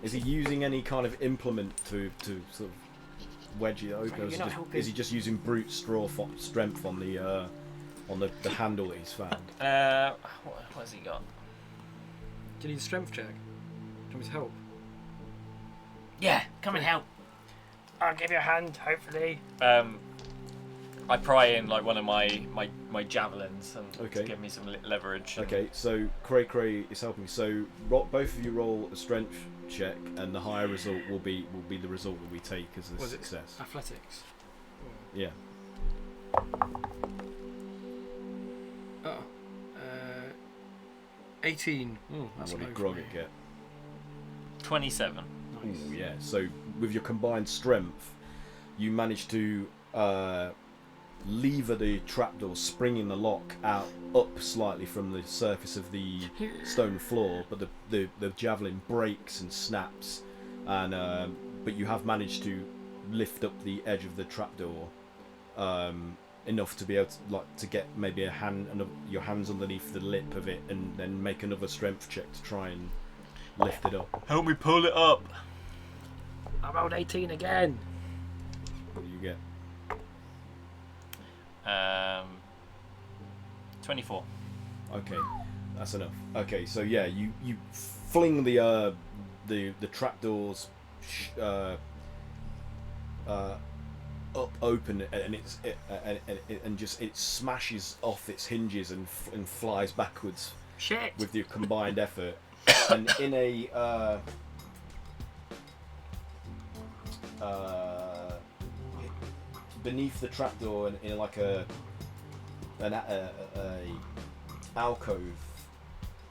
Is he using any kind of implement to sort of wedge it open? Sorry, Or is he just using brute strength on the handle that he's found? What has he got? Do you need a strength check? Do you want me to help? Yeah, come and help. I'll give you a hand, hopefully. I pry in like one of my javelins and Okay. to give me some leverage. Okay, so Cray is helping. So both of you roll a strength check, and the higher result will be the result that we take as a Was it success. Athletics. Yeah. Oh. 18. Oh, that's What low did for Grog me. get? 27. Nice. Ooh, yeah. So with your combined strength, you manage to lever the trapdoor, springing the lock up slightly from the surface of the stone floor, but the javelin breaks and snaps, and but you have managed to lift up the edge of the trapdoor enough to be able to get maybe your hands underneath the lip of it, and then make another strength check to try and lift it up. Help me pull it up. I rolled 18 again. What do you get? 24. Okay, that's enough. Okay, so yeah, you fling the trapdoors up open, and it smashes off its hinges and flies backwards. Shit. With your combined effort, and in a beneath the trapdoor, in like a alcove,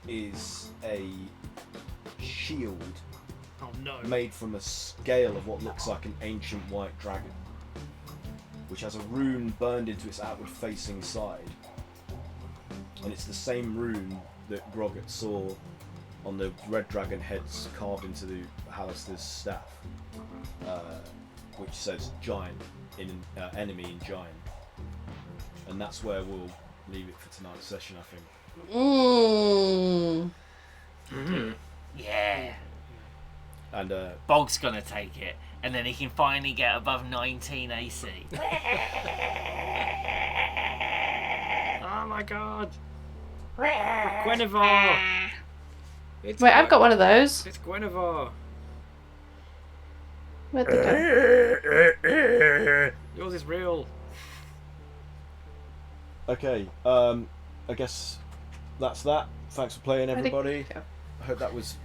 is a shield Oh no. made from a scale of what looks like an ancient white dragon, which has a rune burned into its outward facing side, and it's the same rune that Grogget saw on the red dragon heads carved into the Halaster's staff, which says giant in enemy in giant. And that's where we'll leave it for tonight's session, I think. Yeah. And Bog's gonna take it, and then he can finally get above 19 AC. Oh my god. Guinevere. It's Wait, I've got one of those. It's Guinevere. Where'd they go? Yours is real. okay, I guess that's that. Thanks for playing, Where'd they everybody. go? I hope that was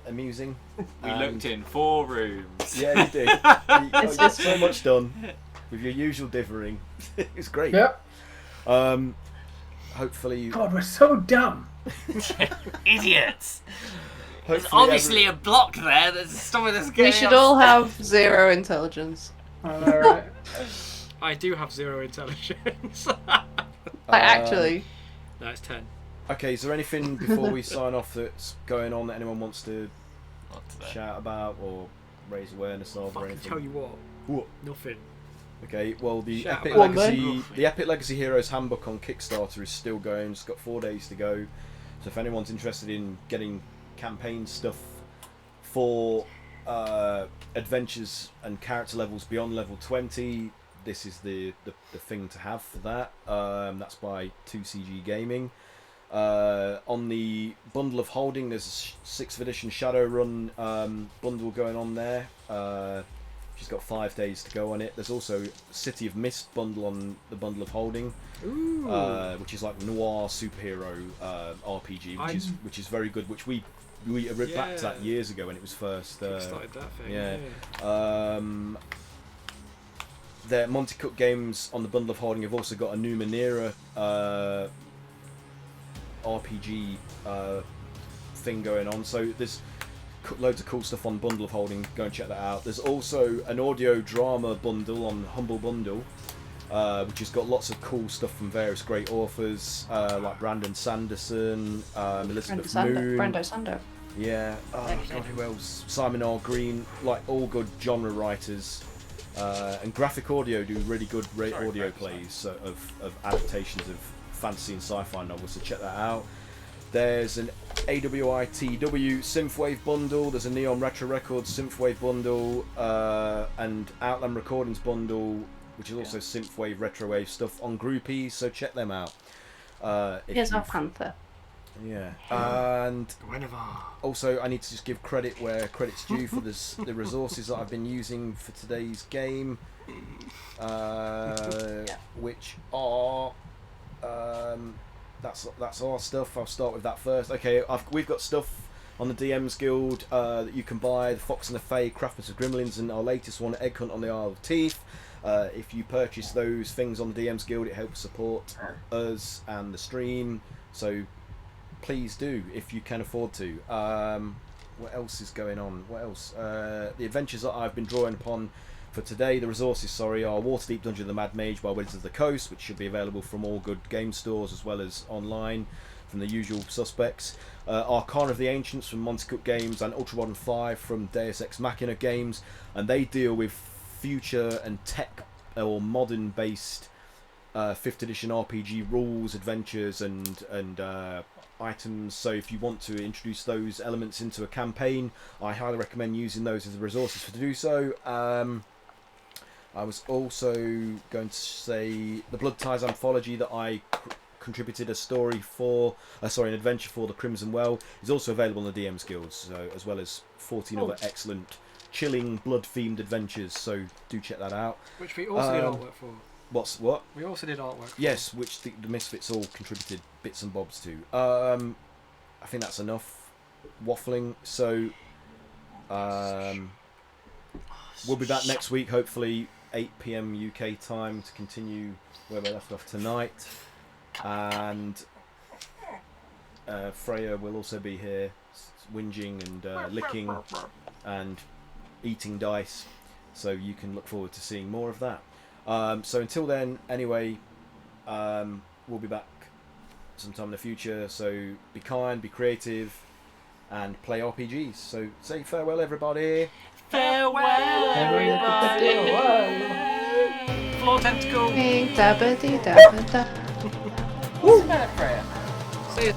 amusing. We And- looked in 4 rooms. Yeah, you did. You got so much done with your usual differing. It was great. Yep. Hopefully, God, we're so dumb. Idiots! There's hopefully obviously a block there that's stopping us getting We should up. all have 0 intelligence. Alright. I do have 0 intelligence. Like, actually. No, it's 10. Okay, is there anything before we sign off that's going on that anyone wants to Not today. shout about or raise awareness of or Fucking anything? tell you what. What? Nothing. Okay, well the Shout Epic out. Legacy Heroes Handbook on Kickstarter is still going. It's got 4 days to go. So if anyone's interested in getting campaign stuff for adventures and character levels beyond level 20, this is the thing to have for that. That's by 2CG Gaming. On the Bundle of Holding, there's a 6th edition Shadowrun bundle going on there. She's got 5 days to go on it. There's also City of Mist bundle on the Bundle of Holding, which is like noir superhero RPG, which is very good. Which we ripped back to that years ago when it was first. Started that thing. Yeah. The Monte Cook Games on the Bundle of Holding have also got a Numenera RPG thing going on. So there's loads of cool stuff on Bundle of Holding. Go and check that out. There's also an audio drama bundle on Humble Bundle, which has got lots of cool stuff from various great authors like Brandon Sanderson, Elizabeth Moon. Brando Sando. Yeah. God, who else? Simon R. Green. Like all good genre writers. And Graphic Audio do really good audio plays of adaptations of fantasy and sci-fi novels. So check that out. There's an AWITW Synthwave bundle, there's a Neon Retro Records Synthwave bundle, and Outland Recordings bundle, which is also Synthwave, Retrowave stuff on Groupies, so check them out. Here's our Panther. Yeah, and also I need to just give credit where credit's due for the resources that I've been using for today's game, which are... That's our stuff. I'll start with that first. Okay, we've got stuff on the DM's Guild that you can buy. The Fox and the Fae, Crafters of Gremlins, and our latest one, Egg Hunt on the Isle of Teeth. If you purchase those things on the DM's Guild, it helps support us and the stream. So please do if you can afford to. What else is going on? What else? The adventures that I've been drawing upon for today, the resources, are Waterdeep Dungeon of the Mad Mage by Wizards of the Coast, which should be available from all good game stores as well as online from the usual suspects. Arcana of the Ancients from Monte Cook Games and Ultra Modern 5 from Deus Ex Machina Games, and they deal with future and tech or modern based 5th edition RPG rules, adventures and items. So if you want to introduce those elements into a campaign, I highly recommend using those as the resources to do so. I was also going to say the Blood Ties anthology that I contributed a story for, an adventure for, the Crimson Well, is also available on the DM's Guild, so as well as 14 other excellent, chilling, blood-themed adventures. So do check that out. Which we also did artwork for. What? We also did artwork for. Yes, which the Misfits all contributed bits and bobs to. I think that's enough waffling. So we'll be back next week, hopefully 8 PM UK time, to continue where we left off tonight. And Freya will also be here, whinging and licking and eating dice. So you can look forward to seeing more of that. So until then, anyway, we'll be back sometime in the future. So be kind, be creative, and play RPGs. So say farewell, everybody. Farewell, everybody. Floor tentacle. Woo! See you.